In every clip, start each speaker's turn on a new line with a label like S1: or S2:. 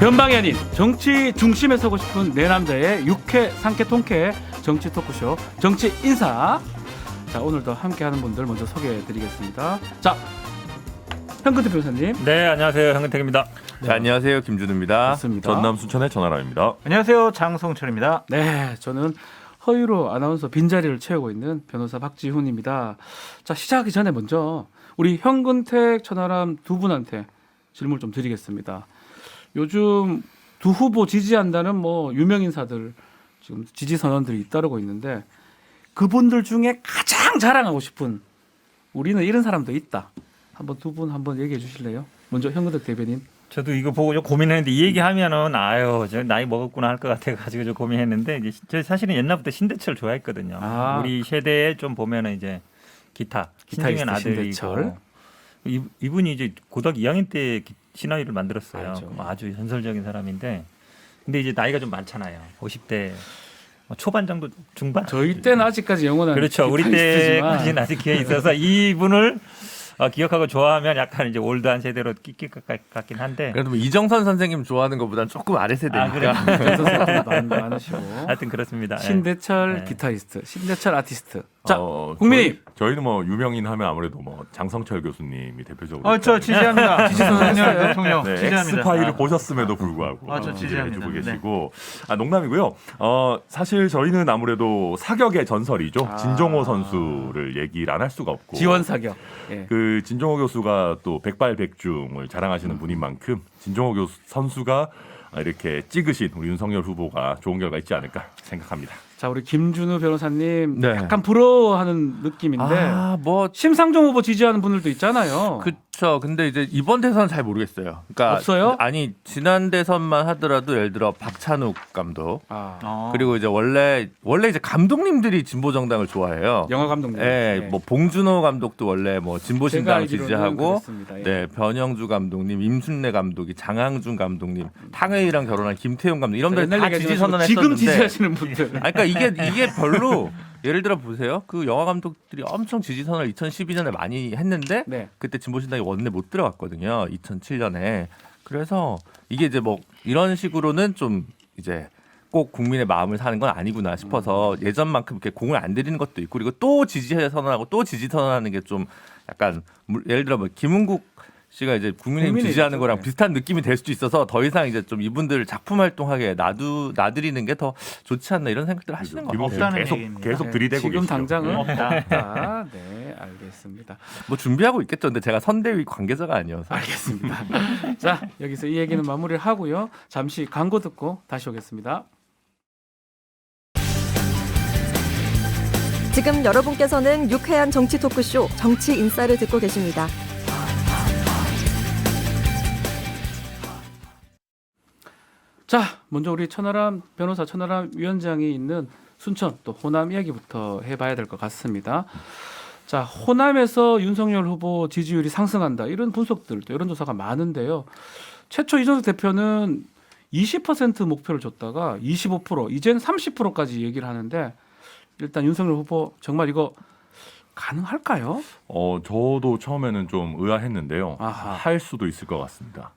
S1: 변방이 아닌 정치 중심에 서고 싶은 내 남자의 유쾌 상쾌 통쾌 정치 토크쇼 정치 인사. 자, 오늘도 함께하는 분들 먼저 소개해드리겠습니다. 자, 현근택 변호사님.
S2: 네, 안녕하세요. 현근택입니다.
S3: 네, 안녕하세요. 김준우입니다.
S1: 좋습니다.
S3: 전남 순천의 전하라입니다.
S4: 안녕하세요. 장성철입니다.
S1: 네, 저는 허위로 아나운서 빈자리를 채우고 있는 변호사 박지훈입니다. 자, 시작하기 전에 먼저 우리 현근택, 천하람 두 분한테 질문 좀 드리겠습니다. 요즘 두 후보 지지한다는 뭐 유명 인사들 지금 지지 선언들이 잇따르고 있는데 그분들 중에 가장 자랑하고 싶은 우리는 이런 사람도 있다. 한번 두 분 한번 얘기해 주실래요? 먼저 현근택 대변인.
S2: 저도 이거 보고 좀 고민했는데 이 얘기하면은 아유, 저 나이 먹었구나 할 것 같아가지고 좀 고민했는데 이제 저 사실은 옛날부터 신대철 좋아했거든요.
S1: 아.
S2: 우리 세대에 좀 보면은 이제 기타 신중현 아들이고
S1: 신대철.
S2: 이분이 이제 고등학교 2학년 때 시나리오를 만들었어요.
S1: 알죠.
S2: 아주 현실적인 사람인데 근데 이제 나이가 좀 많잖아요. 50대 초반 정도 중반.
S1: 저희 때는 아직까지 영원한
S2: 그렇죠. 우리
S1: 기타리스트지만
S2: 때까지는 아직 기회 있어서 이분을 기억하고 좋아하면 약간 이제 올드한 세대로 끼낄 것 같긴 한데.
S3: 그래도 뭐 이정선 선생님 좋아하는 것보다는 조금 아래 세대니까.
S2: 그래요?
S1: 많으시고.
S2: 하여튼 그렇습니다.
S1: 신대철
S2: 네.
S1: 기타리스트, 신대철 아티스트. 자, 국민님.
S3: 저희는 뭐 유명인 하면 아무래도 뭐 장성철 교수님이 대표적으로.
S4: 저 지지합니다. 지지선언 대통령
S3: 네,
S4: 지지합니다.
S3: 엑스파일을 보셨음에도 불구하고
S4: 저 지지합니다.
S3: 해주고 계시고. 농담이고요. 사실 저희는 아무래도 사격의 전설이죠. 진종호 선수를 얘기를 안 할 수가 없고.
S1: 지원 사격. 예.
S3: 그 진종호 교수가 또 백발백중을 자랑하시는 분인 만큼 진종호 교수 선수가 이렇게 찍으신 우리 윤석열 후보가 좋은 결과 있지 않을까 생각합니다.
S1: 자, 우리 김준우 변호사님
S3: 네.
S1: 약간 부러워하는 느낌인데
S3: 뭐
S1: 심상정 후보 지지하는 분들도 있잖아요.
S3: 그렇죠. 근데 이제 이번 대선 잘 모르겠어요. 그러니까
S1: 없어요?
S3: 아니 지난 대선만 하더라도 예를 들어 박찬욱 감독
S1: 아,
S3: 그리고 이제 원래 이제 감독님들이 진보 정당을 좋아해요.
S1: 영화 감독님.
S3: 예,
S1: 네.
S3: 뭐 봉준호 감독도 원래 뭐 진보 신당
S1: 알기로는
S3: 지지하고,
S1: 그랬습니다. 예.
S3: 네 변영주 감독님, 임순례 감독이, 장항준 감독님, 탕웨이랑 결혼한 김태용 감독 이런 분들 다 지지 선언했었는데
S1: 지금 지지하시는 분들.
S3: 그러니까 이게 별로 예를 들어 보세요. 그 영화 감독들이 엄청 지지 선언을 2012년에 많이 했는데
S1: 네.
S3: 그때 진보신당이 원내 못 들어갔거든요. 2007년에. 그래서 이게 이제 뭐 이런 식으로는 좀 이제 꼭 국민의 마음을 사는 건 아니구나 싶어서 예전만큼 이렇게 공을 안 들이는 것도 있고 그리고 또 지지 선언하고 또 지지 선언하는 게 좀 약간 예를 들어 뭐 김은국 씨가 이제 국민의힘 지지하는 거랑
S1: 네.
S3: 비슷한 느낌이 될 수도 있어서 더 이상 이제 좀 이분들 작품 활동하게 놔드리는 게 더 좋지 않나 이런 생각들을 하시는 것 같아요.
S4: 없다는
S3: 계속
S4: 얘기입니다.
S3: 계속 들이대고
S1: 지금
S3: 계시죠.
S1: 당장은
S4: 없다.
S1: 없다. 네, 알겠습니다.
S3: 뭐 준비하고 있겠죠. 근데 제가 선대위 관계자가 아니어서.
S1: 알겠습니다. 자, 여기서 이 얘기는 마무리를 하고요. 잠시 광고 듣고 다시 오겠습니다.
S5: 지금 여러분께서는 유쾌한 정치 토크쇼 정치 인사를 듣고 계십니다.
S1: 자, 먼저 우리 천하람 변호사, 천하람 위원장이 있는 순천 또 호남 이야기부터 해봐야 될 것 같습니다. 자, 호남에서 윤석열 후보 지지율이 상승한다 이런 분석들 또 이런 조사가 많은데요. 최초 이준석 대표는 20% 목표를 줬다가 25% 이젠 30%까지 얘기를 하는데 일단 윤석열 후보 정말 이거 가능할까요?
S3: 저도 처음에는 좀 의아했는데요.
S1: 아하.
S3: 할 수도 있을 것 같습니다.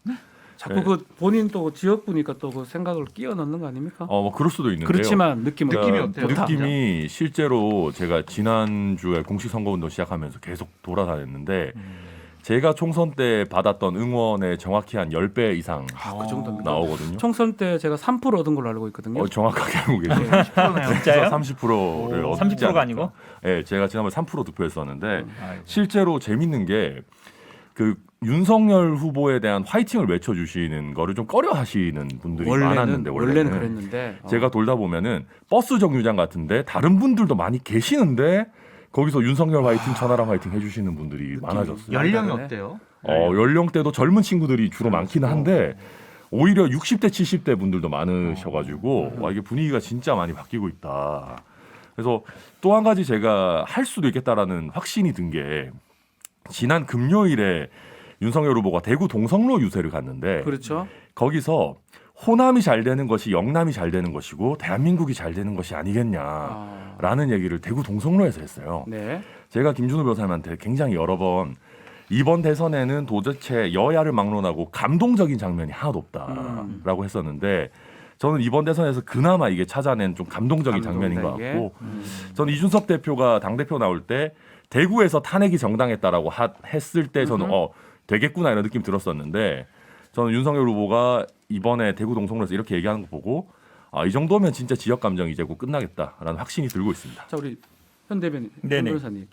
S1: 자꾸
S3: 네.
S1: 그 본인 또 지역구니까 또 그 생각을 끼워 넣는 거 아닙니까?
S3: 뭐 그럴 수도 있는데요.
S1: 그렇지만 느낌은
S4: 느낌이 어때요?
S3: 느낌이 실제로 제가 지난주에 공식 선거운동 시작하면서 계속 돌아다녔는데 제가 총선 때 받았던 응원의 정확히 한 10배 이상
S1: 그 정도입니다.
S3: 나오거든요.
S1: 총선 때 제가 3% 얻은 걸로 알고 있거든요.
S3: 정확하게 알고 계세요.
S4: 10%네요.
S2: 진짜요?
S3: 30%를
S2: 오,
S3: 얻지
S2: 30%가
S3: 않았죠.
S2: 아니고?
S3: 네, 제가 지난번에 3% 득표했었는데
S2: 아이고.
S3: 실제로 재밌는 게 그 윤석열 후보에 대한 화이팅을 외쳐주시는 거를 좀 꺼려하시는 분들이 많았는데
S1: 원래는 그랬는데
S3: 제가 돌다 보면은 버스 정류장 같은데 다른 분들도 많이 계시는데 거기서 윤석열 화이팅, 천하람 화이팅 해주시는 분들이 많아졌어요.
S4: 연령이 어때요?
S3: 연령대도 젊은 친구들이 주로 많기는 한데 오히려 60대, 70대 분들도 많으셔가지고 와, 이게 분위기가 진짜 많이 바뀌고 있다. 그래서 또 한 가지 제가 할 수도 있겠다라는 확신이 든 게 지난 금요일에 윤석열 후보가 대구 동성로 유세를 갔는데
S1: 그렇죠.
S3: 거기서 호남이 잘 되는 것이 영남이 잘 되는 것이고 대한민국이 잘 되는 것이 아니겠냐라는 얘기를 대구 동성로에서 했어요.
S1: 네.
S3: 제가 김준우 변호사님한테 굉장히 여러 번
S6: 이번 대선에는 도대체 여야를 막론하고 감동적인 장면이 하나도 없다라고 했었는데 저는 이번 대선에서 그나마 이게 찾아낸 좀 감동적인 장면인 것
S1: 감동적이게?
S6: 같고 저는 이준석 대표가 당대표 나올 때 대구에서 탄핵이 정당했다라고 했을 때 저는 되겠구나 이런 느낌 들었었는데 저는 윤석열 후보가 이번에 대구 동성로에서 이렇게 얘기하는 거 보고 이 정도면 진짜 지역 감정이 이제 곧 끝나겠다라는 확신이 들고 있습니다.
S1: 자 우리 현 대변인 현
S2: 네네.
S1: 변호사님.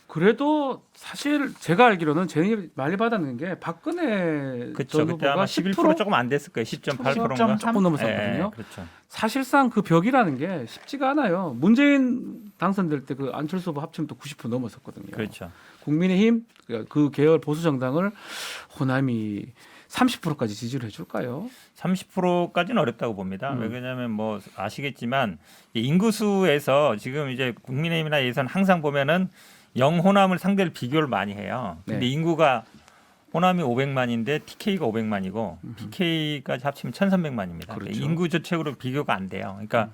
S1: 그래도 사실 제가 알기로는 제 많이 받았는 게 박근혜
S2: 그렇죠.
S1: 전
S2: 그때
S1: 후보가
S2: 아마 11% 조금 안 됐을 거예요. 10.8%인가.
S1: 조금 넘었었거든요.
S2: 그렇죠.
S1: 사실상 그 벽이라는 게 쉽지가 않아요. 문재인 당선될 때 그 안철수 후보 합치면 또 90% 넘었었거든요.
S2: 그렇죠.
S1: 국민의힘 그 계열 보수 정당을 호남이 30%까지 지지를 해줄까요?
S2: 30%까지는 어렵다고 봅니다. 왜냐하면 뭐 아시겠지만 인구수에서 지금 이제 국민의힘이나 예선 항상 보면은 영호남을 상대를 비교를 많이 해요. 근데
S1: 네.
S2: 인구가 호남이 500만인데 TK가 500만이고 PK까지 합치면 1,300만입니다.
S1: 그렇죠.
S2: 인구 저책으로 비교가 안 돼요. 그러니까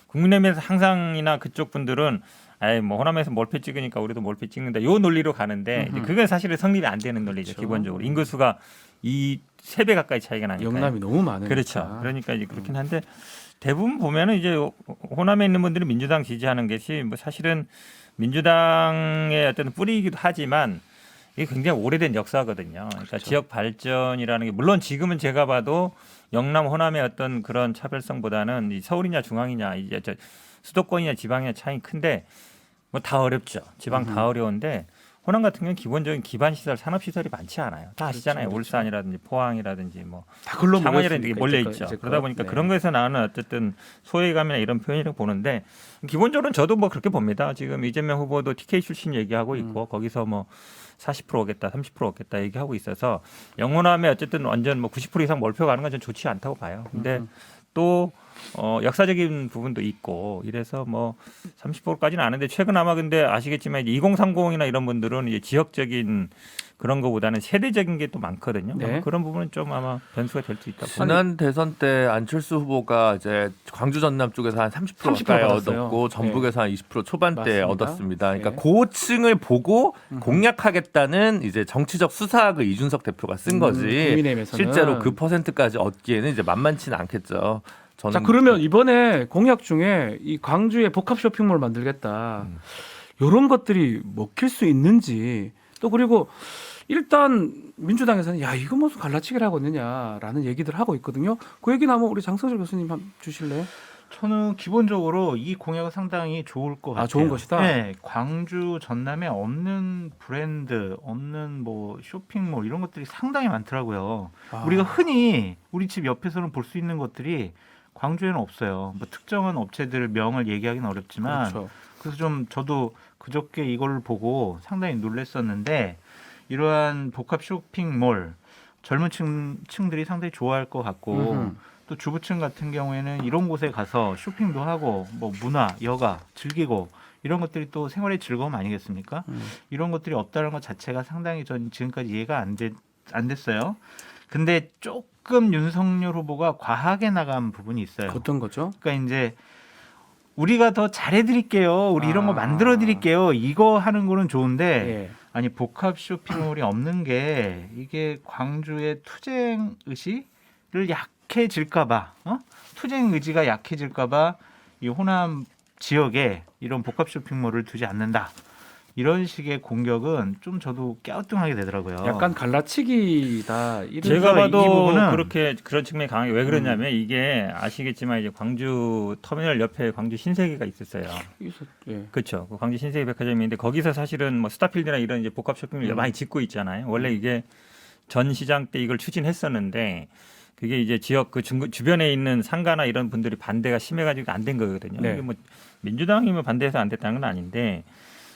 S2: 국민의힘에서 항상이나 그쪽 분들은 아이 뭐 호남에서 몰표 찍으니까 우리도 몰표 찍는다. 요 논리로 가는데 이제 그게 사실은 성립이 안 되는 논리죠.
S1: 그렇죠.
S2: 기본적으로 인구수가 이 3배 가까이 차이가 나니까.
S1: 영남이 너무 많으니까.
S2: 그렇죠. 그러니까 이제 그렇긴 한데 대부분 보면은 이제 호남에 있는 분들이 민주당 지지하는 것이 뭐 사실은 민주당의 어떤 뿌리이기도 하지만 이게 굉장히 오래된 역사거든요. 그러니까
S1: 그렇죠.
S2: 지역 발전이라는 게 물론 지금은 제가 봐도 영남 호남의 어떤 그런 차별성보다는 이 서울이냐 중앙이냐 이제 저 수도권이냐 지방이냐 차이 큰데 뭐 다 어렵죠. 지방 다 어려운데 호남 같은 경우는 기본적인 기반 시설, 산업 시설이 많지 않아요. 다 아시잖아요.
S1: 그렇죠.
S2: 울산이라든지 포항이라든지 뭐
S1: 다 글로
S2: 창원이라든지
S1: 몰렸으니까
S2: 몰려
S1: 이제껏,
S2: 있죠.
S1: 이제껏.
S2: 그러다 보니까
S1: 네.
S2: 그런 거에서 나오는 어쨌든 소외감이나 이런 표현이라고 보는데 기본적으로는 저도 뭐 그렇게 봅니다. 지금 이재명 후보도 TK 출신 얘기하고 있고 거기서 뭐 40% 오겠다, 30% 오겠다 얘기하고 있어서 영호남에 어쨌든 완전 뭐 90% 이상 몰표 가는 건 전 좋지 않다고 봐요. 근데 또 역사적인 부분도 있고 이래서 뭐 30%까지는 아는데 최근 아마 근데 아시겠지만 2030이나 이런 분들은 이제 지역적인 그런 거보다는 세대적인 게 또 많거든요.
S1: 네.
S2: 아마 그런 부분은 좀 아마 변수가 될 수 있다고.
S3: 지난 대선 때 안철수 후보가 이제 광주 전남 쪽에서 한 30%
S1: 30%
S3: 가까이
S1: 받았어요.
S3: 얻었고 전북에서 한 20% 초반대
S1: 맞습니다.
S3: 얻었습니다. 그러니까
S1: 네.
S3: 고층을 보고 공략하겠다는 이제 정치적 수사학을 이준석 대표가 쓴 거지.
S1: 국민의힘에서는.
S3: 실제로 그 퍼센트까지 얻기에는 이제 만만치는 않겠죠. 저는
S1: 자 그러면 이번에 공약 중에 이 광주에 복합 쇼핑몰 만들겠다 이런 것들이 먹힐 수 있는지 또 그리고 일단 민주당에서는 야 이거 무슨 갈라치기를 하고 있느냐라는 얘기들 하고 있거든요. 그 얘기는 한번 우리 장성철 교수님 한번 주실래요?
S4: 저는 기본적으로 이 공약은 상당히 좋을 것 같아요.
S1: 좋은 것이다?
S4: 네, 광주 전남에 없는 브랜드, 없는 뭐 쇼핑몰 이런 것들이 상당히 많더라고요. 우리가 흔히 우리 집 옆에서는 볼 수 있는 것들이 광주에는 없어요. 뭐 특정한 업체들 명을 얘기하기는 어렵지만
S1: 그렇죠.
S4: 그래서 좀 저도 그저께 이걸 보고 상당히 놀랐었는데 이러한 복합 쇼핑몰 젊은 층들이 상당히 좋아할 것 같고 또 주부층 같은 경우에는 이런 곳에 가서 쇼핑도 하고 뭐 문화, 여가 즐기고 이런 것들이 또 생활의 즐거움 아니겠습니까? 이런 것들이 없다는 것 자체가 상당히 전 지금까지 이해가 안 됐어요. 근데 조금 윤석열 후보가 과하게 나간 부분이 있어요.
S1: 어떤 거죠?
S4: 그러니까 이제 우리가 더 잘해드릴게요. 우리 이런 거 만들어드릴게요. 이거 하는 거는 좋은데
S1: 예.
S4: 아니 복합 쇼핑몰이 없는 게 이게 광주의 투쟁 의식을 약해질까봐, 투쟁 의지가 약해질까봐 이 호남 지역에 이런 복합 쇼핑몰을 두지 않는다. 이런 식의 공격은 좀 저도 갸우뚱하게 되더라고요.
S1: 약간 갈라치기다. 이런
S2: 제가
S4: 이
S2: 봐도
S4: 부분은
S2: 그렇게 그런 측면이 강하게 왜 그러냐면 이게 아시겠지만 이제 광주 터미널 옆에 광주 신세계가 있었어요.
S1: 예.
S2: 그렇죠. 그 광주 신세계 백화점인데 거기서 사실은 뭐 스타필드나 이런 이제 복합 쇼핑을 많이 짓고 있잖아요. 원래 이게 전 시장 때 이걸 추진했었는데 그게 이제 지역 그 주변에 있는 상가나 이런 분들이 반대가 심해가지고 안 된 거거든요.
S1: 네.
S2: 이게 뭐 민주당이면 반대해서 안 됐다는 건 아닌데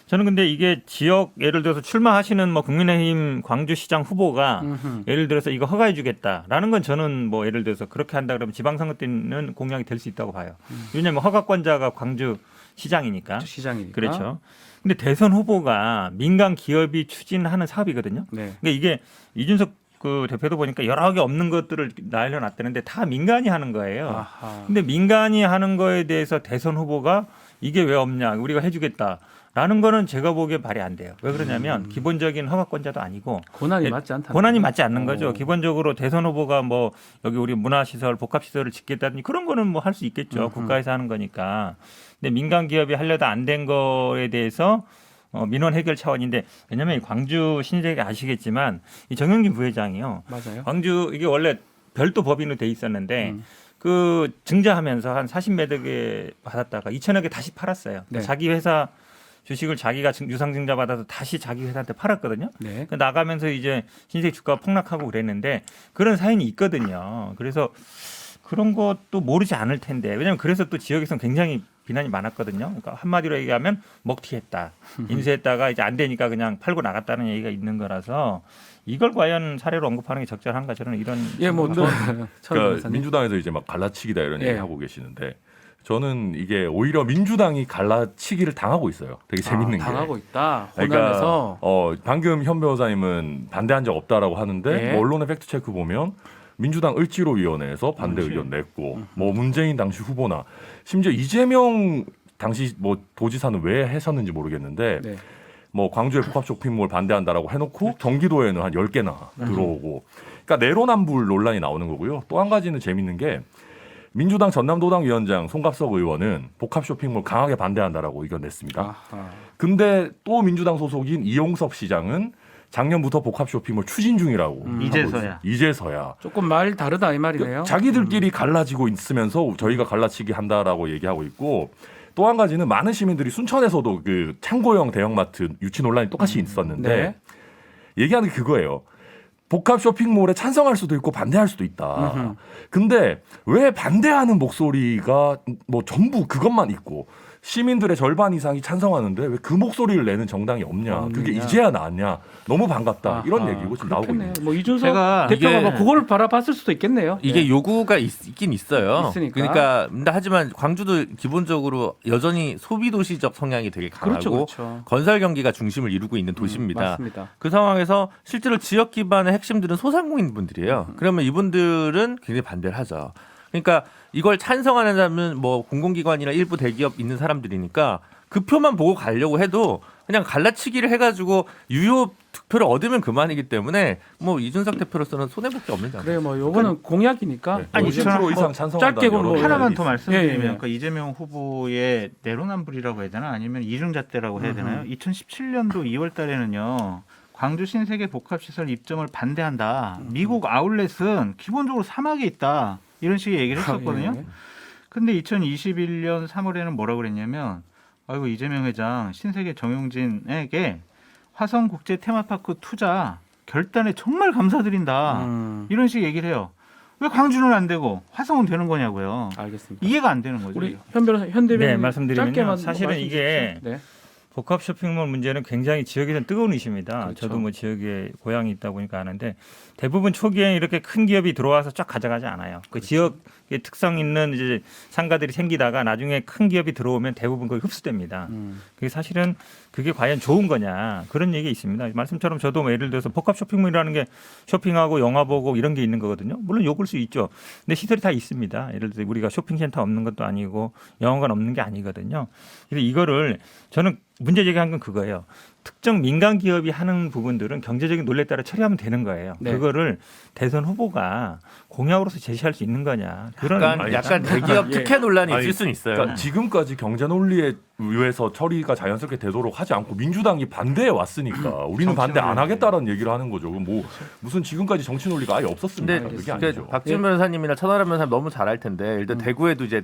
S2: 저는 근데 이게 지역 예를 들어서 출마하시는 뭐 국민의힘 광주시장 후보가 예를 들어서 이거 허가해주겠다라는 건 저는 뭐 예를 들어서 그렇게 한다 그러면 지방선거 때는 공약이 될 수 있다고 봐요. 왜냐하면 허가권자가 광주 시장이니까.
S1: 시장이니까.
S2: 그렇죠. 근데 대선 후보가 민간 기업이 추진하는 사업이거든요.
S1: 네.
S2: 그러니까 이게 이준석 그 대표도 보니까 여러 개 없는 것들을 날려놨다는데 다 민간이 하는 거예요.
S1: 아하.
S2: 근데 민간이 하는 거에 대해서 대선 후보가 이게 왜 없냐 우리가 해주겠다 라는 거는 제가 보기에 말이 안 돼요. 왜 그러냐면 기본적인 허가권자도 아니고
S1: 권한이
S2: 예,
S1: 맞지 않다.
S2: 권한이 맞지 않는 거죠.
S1: 어.
S2: 기본적으로 대선 후보가 뭐 여기 우리 문화시설, 복합시설을 짓겠다든지 그런 거는 뭐 할 수 있겠죠. 국가에서 하는 거니까. 근데 민간 기업이 하려다 안 된 거에 대해서 민원 해결 차원인데 왜냐하면 이 광주 신세계 아시겠지만 이 정영진 부회장이요.
S1: 맞아요.
S2: 광주 이게 원래 별도 법인으로 돼 있었는데 그 증자하면서 한 40몇 억에 받았다가 2천억에 다시 팔았어요.
S1: 네.
S2: 자기 회사 주식을 자기가 유상증자 받아서 다시 자기 회사한테 팔았거든요.
S1: 네.
S2: 그 나가면서 이제 신세계 주가가 폭락하고 그랬는데 그런 사연이 있거든요. 그래서 그런 것도 모르지 않을 텐데 왜냐하면 그래서 또 지역에서는 굉장히 비난이 많았거든요. 그러니까 한마디로 얘기하면 먹튀했다, 인수했다가 이제 안 되니까 그냥 팔고 나갔다는 얘기가 있는 거라서 이걸 과연 사례로 언급하는 게 적절한가 저는 이런
S1: 예, 뭐
S6: 그러니까 민주당에서 이제 막 갈라치기다 이런
S1: 예.
S6: 얘기 하고 계시는데 저는 이게 오히려 민주당이 갈라치기를 당하고 있어요. 되게 재밌는 게.
S1: 당하고 있다.
S6: 그러니까
S1: 호남에서
S6: 방금 현 변호사님은 반대한 적 없다라고 하는데
S1: 예.
S6: 뭐 언론의 팩트 체크 보면 민주당 을지로위원회에서 반대 의견 냈고 뭐 문재인 당시 후보나 심지어 이재명 당시 뭐 도지사는 왜 했었는지 모르겠는데
S1: 네.
S6: 뭐 광주의 복합 쇼핑몰 반대한다라고 해놓고 경기도에는 한 10개나 들어오고 그러니까 내로남불 논란이 나오는 거고요. 또 한 가지는 재밌는 게 민주당 전남도당 위원장 송갑석 의원은 복합 쇼핑몰 강하게 반대한다라고 의견 냈습니다.
S1: 아하.
S6: 근데 또 민주당 소속인 이용섭 시장은 작년부터 복합 쇼핑몰 추진 중이라고 하고
S4: 이제서야.
S6: 있어요. 이제서야.
S1: 조금 말 다르다 이 말이네요.
S6: 자기들끼리 갈라지고 있으면서 저희가 갈라치기 한다라고 얘기하고 있고 또 한 가지는 많은 시민들이 순천에서도 그 창고형 대형마트 유치 논란이 똑같이 있었는데
S1: 네.
S6: 얘기하는 게 그거예요. 복합 쇼핑몰에 찬성할 수도 있고 반대할 수도 있다. 근데 왜 반대하는 목소리가 뭐 전부 그것만 있고 시민들의 절반 이상이 찬성하는데 왜 그 목소리를 내는 정당이 없냐. 그게 이제야 나왔냐. 너무 반갑다. 이런
S1: 아하,
S6: 얘기고 지금 나오고
S1: 그렇겠네요.
S6: 있는 거예요.
S1: 뭐 이준석
S4: 제가
S1: 대표가
S3: 이게-
S1: 뭐 그걸 바라봤을 수도 있겠네요.
S3: 이게
S1: 네.
S3: 요구가 있긴 있어요.
S1: 있으니까.
S3: 그러니까 근데 하지만 광주도 기본적으로 여전히 소비 도시적 성향이 되게 강하고
S1: 그렇죠, 그렇죠.
S3: 건설 경기가 중심을 이루고 있는 도시입니다.
S1: 맞습니다.
S3: 그 상황에서 실제로 지역 기반의 핵심들은 소상공인 분들이에요. 그러면 이분들은 굉장히 반대를 하죠. 그러니까 이걸 찬성하는 사람은 뭐 공공기관이나 일부 대기업 있는 사람들이니까 그 표만 보고 가려고 해도 그냥 갈라치기를 해가지고 유효 득표를 얻으면 그만이기 때문에 뭐 이준석 대표로서는 손해볼 게 없는 지
S1: 그래 뭐 요거는 공약이니까
S6: 네.
S4: 아니,
S6: 50%
S4: 저는
S6: 이상
S4: 뭐
S6: 찬성한다.
S1: 짧게
S6: 여러
S1: 뭐
S6: 의견이
S4: 하나만
S6: 있어요.
S4: 더 말씀드리면
S1: 예, 예.
S4: 그러니까 이재명 후보의 내로남불이라고 해야 되나 아니면 이중잣대라고 해야 되나요? 2017년도 2월 달에는요. 광주 신세계 복합시설 입점을 반대한다. 미국 아울렛은 기본적으로 사막에 있다. 이런 식의 얘기를 했었거든요.
S1: 예.
S4: 근데 2021년 3월에는 뭐라고 그랬냐면 아이고 이재명 회장 신세계 정용진에게 화성국제 테마파크 투자 결단에 정말 감사드린다. 이런 식의 얘기를 해요. 왜 광주는 안 되고 화성은 되는 거냐고요.
S1: 알겠습니다.
S4: 이해가 안 되는 거죠.
S1: 우리 현 변호사 현 대변인
S2: 네, 말씀드리면요.
S1: 짧게만
S2: 사실은
S1: 말씀
S2: 이게
S1: 주십시오. 네.
S2: 복합 쇼핑몰 문제는 굉장히 지역에서는 뜨거운 이슈입니다.
S1: 그렇죠.
S2: 저도 뭐 지역에 고향이 있다 보니까 아는데 대부분 초기에 이렇게 큰 기업이 들어와서 쫙 가져가지 않아요. 그 지역의 특성 있는 이제 상가들이 생기다가 나중에 큰 기업이 들어오면 대부분 거기 흡수됩니다. 그게 사실은 그게 과연 좋은 거냐 그런 얘기 있습니다. 말씀처럼 저도 뭐 예를 들어서 복합 쇼핑몰이라는 게 쇼핑하고 영화 보고 이런 게 있는 거거든요. 물론 욕을 수 있죠. 근데 시설이 다 있습니다. 예를 들어 우리가 쇼핑센터 없는 것도 아니고 영화관 없는 게 아니거든요. 그래서 이거를 저는 문제 제기한 건 그거예요. 특정 민간 기업이 하는 부분들은 경제적인 논리에 따라 처리하면 되는 거예요.
S1: 네.
S2: 그거를 대선 후보가 공약으로서 제시할 수 있는 거냐. 그런
S3: 약간 대기업
S1: 예.
S3: 특혜 논란이
S6: 아니,
S3: 있을 수는 있어요.
S6: 그러니까 지금까지 경제 논리에 의해서 처리가 자연스럽게 되도록 하지 않고 민주당이 반대해 왔으니까 우리는 반대 안 하겠다라는 얘기를 하는 거죠. 뭐 무슨 지금까지 정치 논리가 아예 없었습니다.
S3: 근데
S6: 그게
S3: 그러니까
S6: 아니죠.
S3: 박지원 변호사님이나 천하람 변호사님 너무 잘 알 텐데 일단 대구에도 이제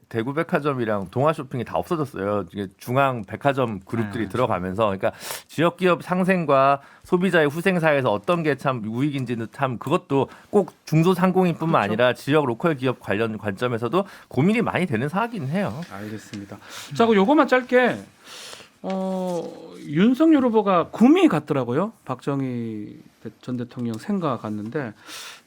S3: 대구 백화점이랑 동아 쇼핑이 다 없어졌어요. 이게 중앙 백화점 그룹들이 들어가면서 그러니까 지역 기업 상생과 소비자의 후생 사회에서 어떤 게 참 우익인지는 참 그것도 꼭 중소상공인뿐만 아니라 지역 로컬 기업 관련 관점에서도 고민이 많이 되는 사안이긴 해요.
S1: 알겠습니다. 자, 그 요것만 짧게 윤석열 후보가 구미 갔더라고요. 박정희 전 대통령 생가 갔는데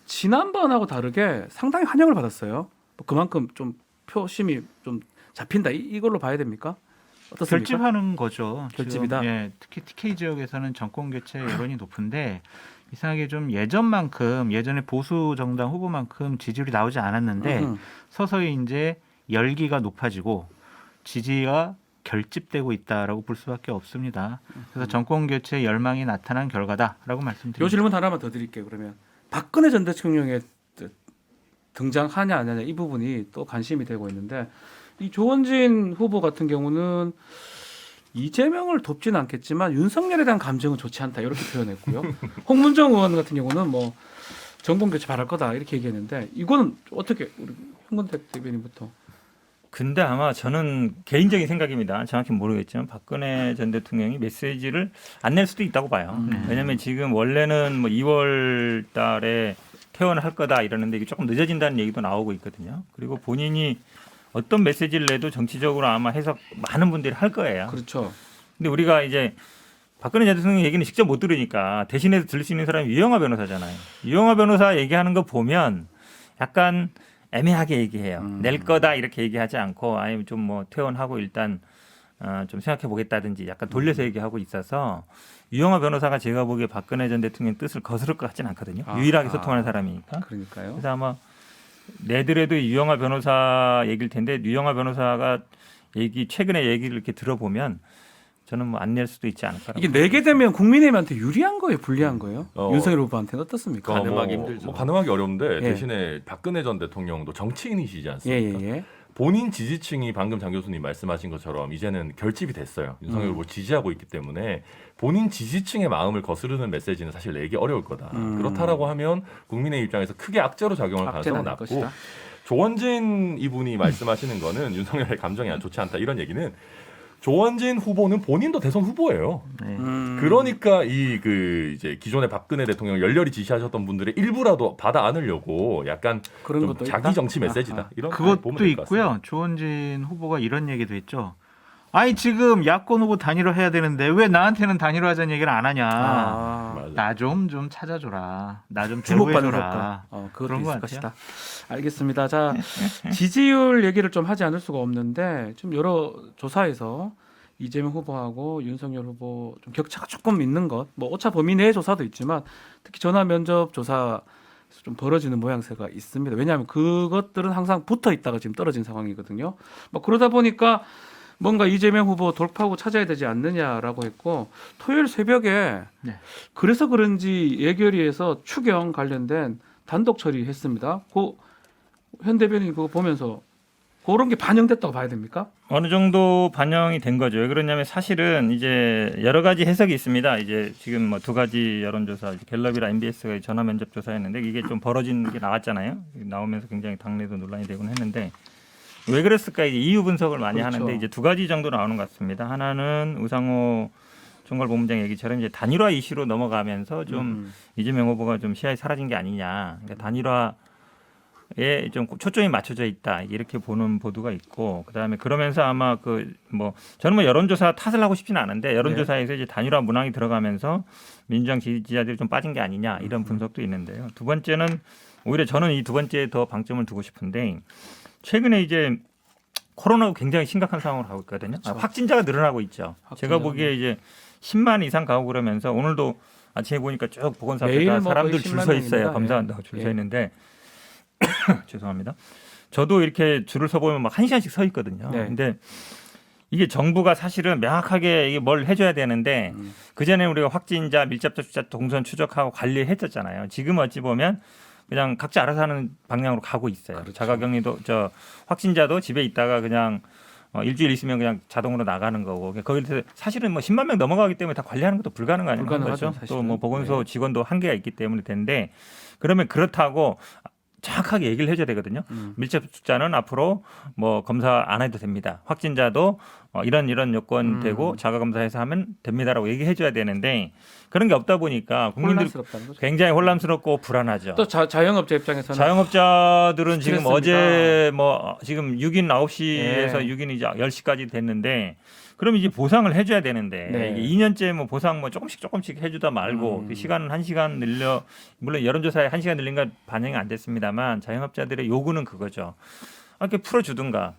S1: 지난번하고 다르게 상당히 환영을 받았어요. 뭐 그만큼 좀 표심이 좀 잡힌다 이걸로 봐야 됩니까? 어떻습니까?
S4: 결집하는 거죠.
S1: 결집이다?
S4: 지금, 예, 특히 TK 지역에서는 정권 교체 여론이 높은데 이상하게 좀 예전만큼 예전에 보수 정당 후보만큼 지지율이 나오지 않았는데 서서히 이제 열기가 높아지고 지지가 결집되고 있다라고 볼 수밖에 없습니다. 그래서 정권 교체 열망이 나타난 결과다라고
S1: 요
S4: 말씀드립니다.
S1: 질문 하나만 더 드릴게요. 그러면 박근혜 전 대통령의 등장하냐 안 하냐 이 부분이 또 관심이 되고 있는데 이 조원진 후보 같은 경우는 이재명을 돕지는 않겠지만 윤석열에 대한 감정은 좋지 않다 이렇게 표현했고요. 홍문정 의원 같은 경우는 뭐 정권 교체 바랄 거다 이렇게 얘기했는데 이거는 어떻게 우리 홍근택 대변인부터
S2: 근데 아마 저는 개인적인 생각입니다. 정확히 모르겠지만 박근혜 전 대통령이 메시지를 안 낼 수도 있다고 봐요. 왜냐하면 지금 원래는 뭐 2월 달에 퇴원을 할 거다 이러는데 이게 조금 늦어진다는 얘기도 나오고 있거든요. 그리고 본인이 어떤 메시지를 내도 정치적으로 아마 해석 많은 분들이 할 거예요.
S1: 그렇죠.
S2: 근데 우리가 이제 박근혜 전 대통령 얘기는 직접 못 들으니까 대신해서 들을 수 있는 사람이 유영하 변호사잖아요. 유영하 변호사 얘기하는 거 보면 약간 애매하게 얘기해요. 낼 거다 이렇게 얘기하지 않고 아니면 좀 뭐 퇴원하고 일단 좀 생각해 보겠다든지 약간 돌려서 얘기하고 있어서 유영하 변호사가 제가 보기에 박근혜 전 대통령 뜻을 거스를 것 같지는 않거든요. 유일하게 소통하는 사람이니까.
S1: 그러니까요.
S2: 그래서 아마 내더라도 유영하 변호사 얘기일 텐데 유영하 변호사가 최근에 얘기를 이렇게 들어보면 저는 뭐 안 낼 수도 있지 않을까.
S1: 이게 내게 되면 국민의힘한테 유리한 거예요, 불리한 거예요? 윤석열 후보한테는 어떻습니까?
S3: 가늠하기 힘들죠.
S6: 가늠하기 어려운데
S1: 예.
S6: 대신에 박근혜 전 대통령도 정치인이시지 않습니까?
S1: 예.
S6: 본인 지지층이 방금 장 교수님 말씀하신 것처럼 이제는 결집이 됐어요. 윤석열 후보 지지하고 있기 때문에 본인 지지층의 마음을 거스르는 메시지는 사실 내기 어려울 거다. 그렇다라고 하면 국민의 입장에서 크게 악재로 작용할 가능성은
S1: 악재는
S6: 낮고
S1: 것이다.
S6: 조원진 이분이 말씀하시는 거는 윤석열의 감정이 안 좋지 않다 이런 얘기는 조원진 후보는 본인도 대선 후보예요.
S4: 네.
S6: 그러니까 이제 기존의 박근혜 대통령 열렬히 지지하셨던 분들의 일부라도 받아 안으려고 약간
S1: 그런
S6: 좀
S1: 것도
S6: 자기
S1: 있다?
S6: 정치 메시지다.
S1: 아하.
S6: 이런 거 보면
S4: 그것도
S6: 될것 같습니다.
S4: 있고요. 조원진 후보가 이런 얘기도 했죠. 아니 지금 야권 후보 단일화 해야 되는데 왜 나한테는 단일화하자는 얘기를 안 하냐.
S6: 맞아.
S4: 나 좀 찾아줘라. 나 좀
S1: 주목받는
S4: 대우해줘라.
S1: 그것도
S4: 그런
S1: 있을
S4: 것
S1: 것이다. 알겠습니다. 자, 지지율 얘기를 좀 하지 않을 수가 없는데 지금 여러 조사에서 이재명 후보하고 윤석열 후보 좀 격차가 조금 있는 것, 뭐 오차 범위 내의 조사도 있지만 특히 전화 면접 조사 좀 벌어지는 모양새가 있습니다. 왜냐하면 그것들은 항상 붙어 있다가 지금 떨어진 상황이거든요. 뭐 그러다 보니까 뭔가 이재명 후보 돌파구 찾아야 되지 않느냐라고 했고 토요일 새벽에
S4: 네.
S1: 그래서 그런지 예결위에서 추경 관련된 단독 처리했습니다. 현 대변인 그거 보면서 그런 게 반영됐다고 봐야 됩니까?
S2: 어느 정도 반영이 된 거죠. 왜 그러냐면 사실은 이제 여러 가지 해석이 있습니다. 이제 지금 뭐 두 가지 여론조사, 갤럽이랑 MBS가 전화 면접 조사했는데 이게 좀 벌어진 게 나왔잖아요. 나오면서 굉장히 당내도 논란이 되곤 했는데 왜 그랬을까 이제 이유 분석을 많이
S1: 그렇죠.
S2: 하는데 이제 두 가지 정도 나오는 것 같습니다. 하나는 우상호 총괄본부장 얘기처럼 이제 단일화 이슈로 넘어가면서 좀 이재명 후보가 좀 시야에 사라진 게 아니냐. 그러니까 단일화에 좀 초점이 맞춰져 있다 이렇게 보는 보도가 있고 그다음에 그러면서 아마 저는 뭐 여론조사 탓을 하고 싶지는 않은데 여론조사에서 이제 단일화 문항이 들어가면서 민주당 지지자들이 좀 빠진 게 아니냐 이런 분석도 있는데요. 두 번째는 오히려 저는 이 두 번째에 더 방점을 두고 싶은데 최근에 이제 코로나가 굉장히 심각한 상황으로 가고 있거든요.
S1: 그렇죠.
S2: 확진자가 늘어나고 있죠. 제가 보기에 이제 10만 이상 가고 그러면서 오늘도 아침에 보니까 쭉
S1: 매일
S2: 보건사태가
S1: 뭐
S2: 사람들
S1: 거의
S2: 줄
S1: 10만
S2: 서 있어요.
S1: 명입니다.
S2: 검사한다고 줄 서
S1: 예.
S2: 있는데 죄송합니다. 저도 이렇게 줄을 서 보면 막 1시간씩 서 있거든요.
S1: 네.
S2: 근데 이게 정부가 사실은 명확하게 이게 뭘 해줘야 되는데 그전에 우리가 확진자, 밀접자 동선 추적하고 관리했었잖아요. 지금 어찌 보면 그냥 각자 알아서 하는 방향으로 가고 있어요.
S1: 그렇죠.
S2: 자가격리도 확진자도 집에 있다가 그냥 일주일 있으면 그냥 자동으로 나가는 거고 거기서 사실은 뭐 10만 명 넘어가기 때문에 다 관리하는 것도 불가능한
S1: 불가능하죠,
S2: 거죠.
S1: 사실은.
S2: 또 뭐 보건소 직원도 한계가 있기 때문에 되는데 그러면 그렇다고 정확하게 얘기를 해줘야 되거든요. 밀접자는 앞으로 뭐 검사 안 해도 됩니다. 확진자도 이런 요건 되고 자가 검사해서 하면 됩니다라고 얘기해줘야 되는데 그런 게 없다 보니까 국민들
S1: 혼란스럽다는 거죠.
S2: 굉장히 혼란스럽고 불안하죠.
S1: 또 자영업자 입장에서는
S2: 자영업자들은 지금
S1: 스트레스입니다.
S2: 어제 지금 6인 9시에서
S1: 예.
S2: 6인 이제 10시까지 됐는데 그럼 이제 보상을 해줘야 되는데
S1: 네.
S2: 이게 2년째 뭐 보상 뭐 조금씩 해주다 말고 그 시간은 1시간 늘려 물론 여론조사에 1시간 늘린 건 반영이 안 됐습니다만 자영업자들의 요구는 그거죠. 이렇게 풀어주든가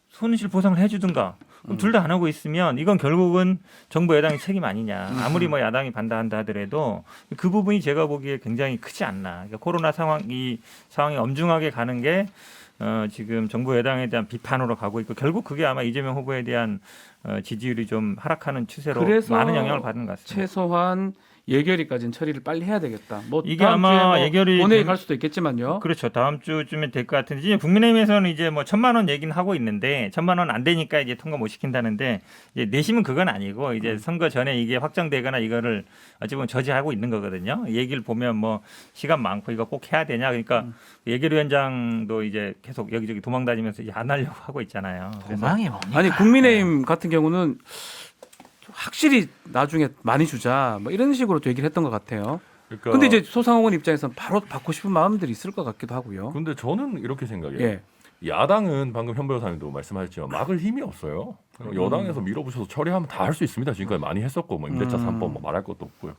S2: 손실 보상을 해주든가 둘 다 안 하고 있으면 이건 결국은 정부 여당의 책임 아니냐. 아무리 뭐 야당이 반대한다 하더라도 그 부분이 제가 보기에 굉장히 크지 않나. 그러니까 코로나 상황이 엄중하게 가는 게 지금 정부 여당에 대한 비판으로 가고 있고 결국 그게 아마 이재명 후보에 대한 지지율이 좀 하락하는 추세로
S1: 그래서
S2: 많은 영향을 받는 것 같습니다.
S1: 최소한 예결위까지는 처리를 빨리 해야 되겠다. 뭐
S2: 이게
S1: 다음
S2: 아마
S1: 주에 뭐
S2: 예결위
S1: 본회의 갈 수도 있겠지만요.
S2: 그렇죠. 다음 주쯤에 될 것 같은데 이제 국민의힘에서는 이제 뭐 1,000만 원 얘기는 하고 있는데 1,000만 원 안 되니까 이제 통과 못 시킨다는데 이제 내심은 그건 아니고 이제 선거 전에 이게 확정되거나 이거를 어찌 보면 저지하고 있는 거거든요. 얘기를 보면 뭐 시간 많고 이거 꼭 해야 되냐 그러니까 예결위원장도 이제 계속 여기저기 도망다니면서 이제 안 하려고 하고 있잖아요. 그래서
S4: 도망이 뭡니까?
S1: 아니 국민의힘 같은 경우는 확실히 나중에 많이 주자 뭐 이런 식으로 또 얘기를 했던 것 같아요.
S6: 그러니까
S1: 근데 이제 소상공인 입장에서는 바로 받고 싶은 마음들이 있을 것 같기도 하고요.
S6: 근데 저는 이렇게 생각해요.
S1: 예.
S6: 야당은 방금 현 변호사님도 말씀하셨지만 막을 힘이 없어요. 여당에서 밀어붙여서 처리하면 다 할 수 있습니다. 지금까지 많이 했었고 뭐 임대차 3법 뭐 말할 것도 없고요.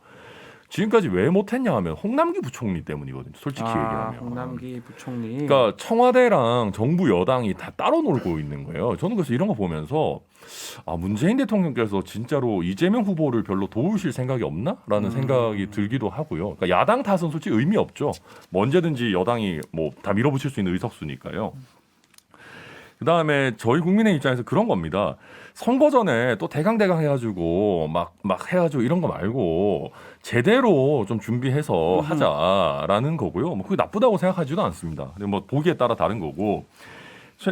S6: 지금까지 왜 못했냐 하면 홍남기 부총리 때문이거든요. 솔직히 얘기하면.
S1: 홍남기 부총리.
S6: 그러니까 청와대랑 정부 여당이 다 따로 놀고 있는 거예요. 저는 그래서 이런 거 보면서 문재인 대통령께서 진짜로 이재명 후보를 별로 도우실 생각이 없나라는 생각이 들기도 하고요. 그러니까 야당 탓은 솔직히 의미 없죠. 뭐 언제든지 여당이 뭐 다 밀어붙일 수 있는 의석수니까요. 그다음에 저희 국민의 입장에서 그런 겁니다. 선거 전에 또 대강대강 해가지고 막 해가지고 이런 거 말고 제대로 좀 준비해서 하자라는 거고요. 뭐 그게 나쁘다고 생각하지도 않습니다. 근데 뭐 보기에 따라 다른 거고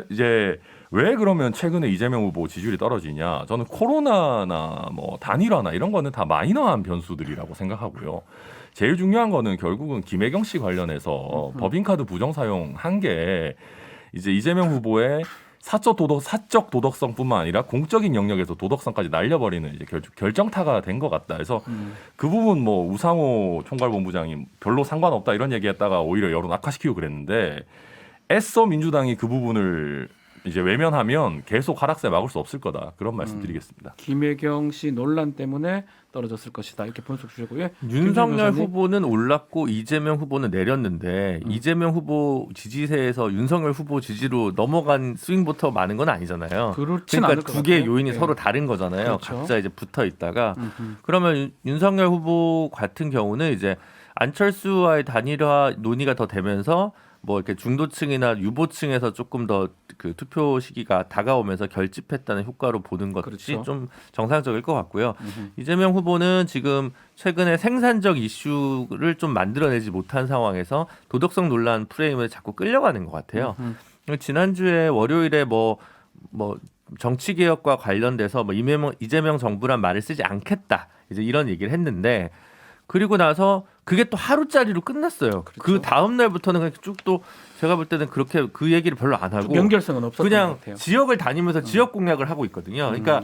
S6: 이제 왜 그러면 최근에 이재명 후보 지지율이 떨어지냐? 저는 코로나나 뭐 단일화나 이런 거는 다 마이너한 변수들이라고 생각하고요. 제일 중요한 거는 결국은 김혜경 씨 관련해서 법인카드 부정 사용한 게 이제 이재명 후보의 사적 도덕성뿐만 아니라 공적인 영역에서 도덕성까지 날려버리는 이제 결정타가 된 것 같다. 그래서 그 부분 뭐 우상호 총괄본부장이 별로 상관없다 이런 얘기했다가 오히려 여론 악화시키고 그랬는데 애써 민주당이 그 부분을 이제 외면하면 계속 하락세 막을 수 없을 거다. 그런 말씀드리겠습니다.
S1: 김혜경 씨 논란 때문에 떨어졌을 것이다. 이렇게 분석 주시고요.
S3: 윤석열 후보는 올랐고 이재명 후보는 내렸는데 이재명 후보 지지세에서 윤석열 후보 지지로 넘어간 스윙부터 많은 건 아니잖아요.
S1: 그렇진
S3: 그러니까
S1: 않을 것
S3: 두 개의
S1: 같아요.
S3: 요인이
S1: 네.
S3: 서로 다른 거잖아요.
S1: 그렇죠.
S3: 각자 이제 붙어 있다가 그러면 윤석열 후보 같은 경우는 이제 안철수와의 단일화 논의가 더 되면서 뭐 이렇게 중도층이나 유보층에서 조금 더 그 투표 시기가 다가오면서 결집했다는 효과로 보는 것이
S1: 그렇죠.
S3: 좀 정상적일 것 같고요. 이재명 후보는 지금 최근에 생산적 이슈를 좀 만들어내지 못한 상황에서 도덕성 논란 프레임에 자꾸 끌려가는 것 같아요. 지난주에 월요일에 뭐 정치 개혁과 관련돼서 뭐 이재명 정부란 말을 쓰지 않겠다 이제 이런 얘기를 했는데. 그리고 나서 그게 또 하루짜리로 끝났어요.
S1: 그렇죠.
S3: 그 다음 날부터는 그냥 쭉 또 제가 볼 때는 그렇게 그 얘기를 별로 안 하고
S1: 연결성은 없었던
S3: 그냥
S1: 것 같아요.
S3: 지역을 다니면서 지역 공약을 하고 있거든요. 그러니까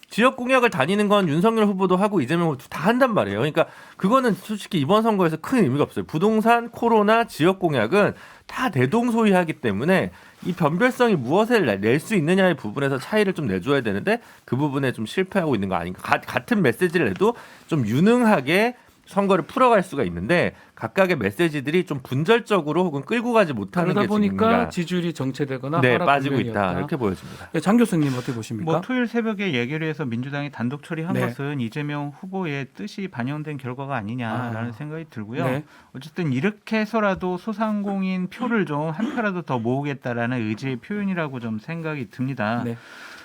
S3: 지역 공약을 다니는 건 윤석열 후보도 하고 이재명 후보도 다 한단 말이에요. 그러니까 그거는 솔직히 이번 선거에서 큰 의미가 없어요. 부동산, 코로나, 지역 공약은 다 대동소이하기 때문에 이 변별성이 무엇을 낼 수 있느냐의 부분에서 차이를 좀 내줘야 되는데 그 부분에 좀 실패하고 있는 거 아닌가. 같은 메시지를 내도 좀 유능하게 선거를 풀어갈 수가 있는데 각각의 메시지들이 좀 분절적으로 혹은 끌고 가지 못하는
S1: 그러다
S3: 게
S1: 보니까
S3: 지금인가.
S1: 지지율이 정체되거나
S3: 네,
S1: 하락
S3: 빠지고
S1: 국면이었다.
S3: 있다 이렇게 보여집니다.
S1: 예, 장 교수님 어떻게 보십니까?
S4: 뭐 토요일 새벽에 예결위에서 민주당이 단독 처리한
S1: 네.
S4: 것은 이재명 후보의 뜻이 반영된 결과가 아니냐라는 생각이 들고요.
S1: 네.
S4: 어쨌든 이렇게 해서라도 소상공인 표를 좀 한 표라도 더 모으겠다라는 의지의 표현이라고 좀 생각이 듭니다.
S1: 네.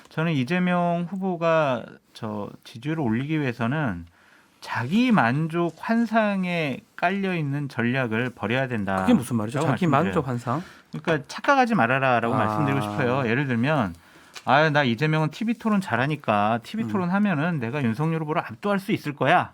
S4: 저는 이재명 후보가 저 지지율을 올리기 위해서는 자기 만족 환상에 깔려 있는 전략을 버려야 된다.
S1: 그게 무슨 말이죠? 자기 만족 환상?
S4: 그러니까 착각하지 말아라라고
S1: 아.
S4: 말씀드리고 싶어요. 예를 들면 나 이재명은 TV 토론 잘하니까 TV 토론 하면은 내가 윤석열 후보를 압도할 수 있을 거야.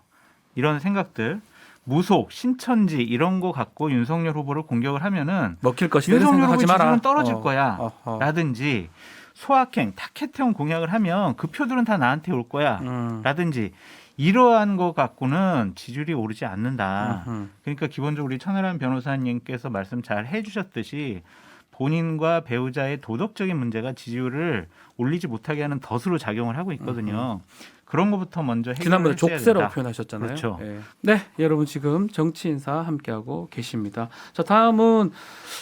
S4: 이런 생각들. 무속, 신천지 이런 거 갖고 윤석열 후보를 공격을 하면은
S1: 먹힐 것이다 이런
S4: 윤석열 후보
S1: 생각하지 마라.
S4: 지지율은 떨어질 거야.
S1: 어허.
S4: 라든지 소확행, 타켓형 공약을 하면 그 표들은 다 나한테 올 거야. 라든지 이러한 거 갖고는 지지율이 오르지 않는다. 그러니까 기본적으로 우리 천하람 변호사님께서 말씀 잘 해주셨듯이 본인과 배우자의 도덕적인 문제가 지지율을 올리지 못하게 하는 덫으로 작용을 하고 있거든요. 그런 것부터 먼저
S1: 지난번에
S4: 해결을 해야
S1: 족쇄라고
S4: 된다.
S1: 표현하셨잖아요.
S4: 그렇죠.
S1: 예. 네, 여러분 지금 정치 인사 함께하고 계십니다. 자, 다음은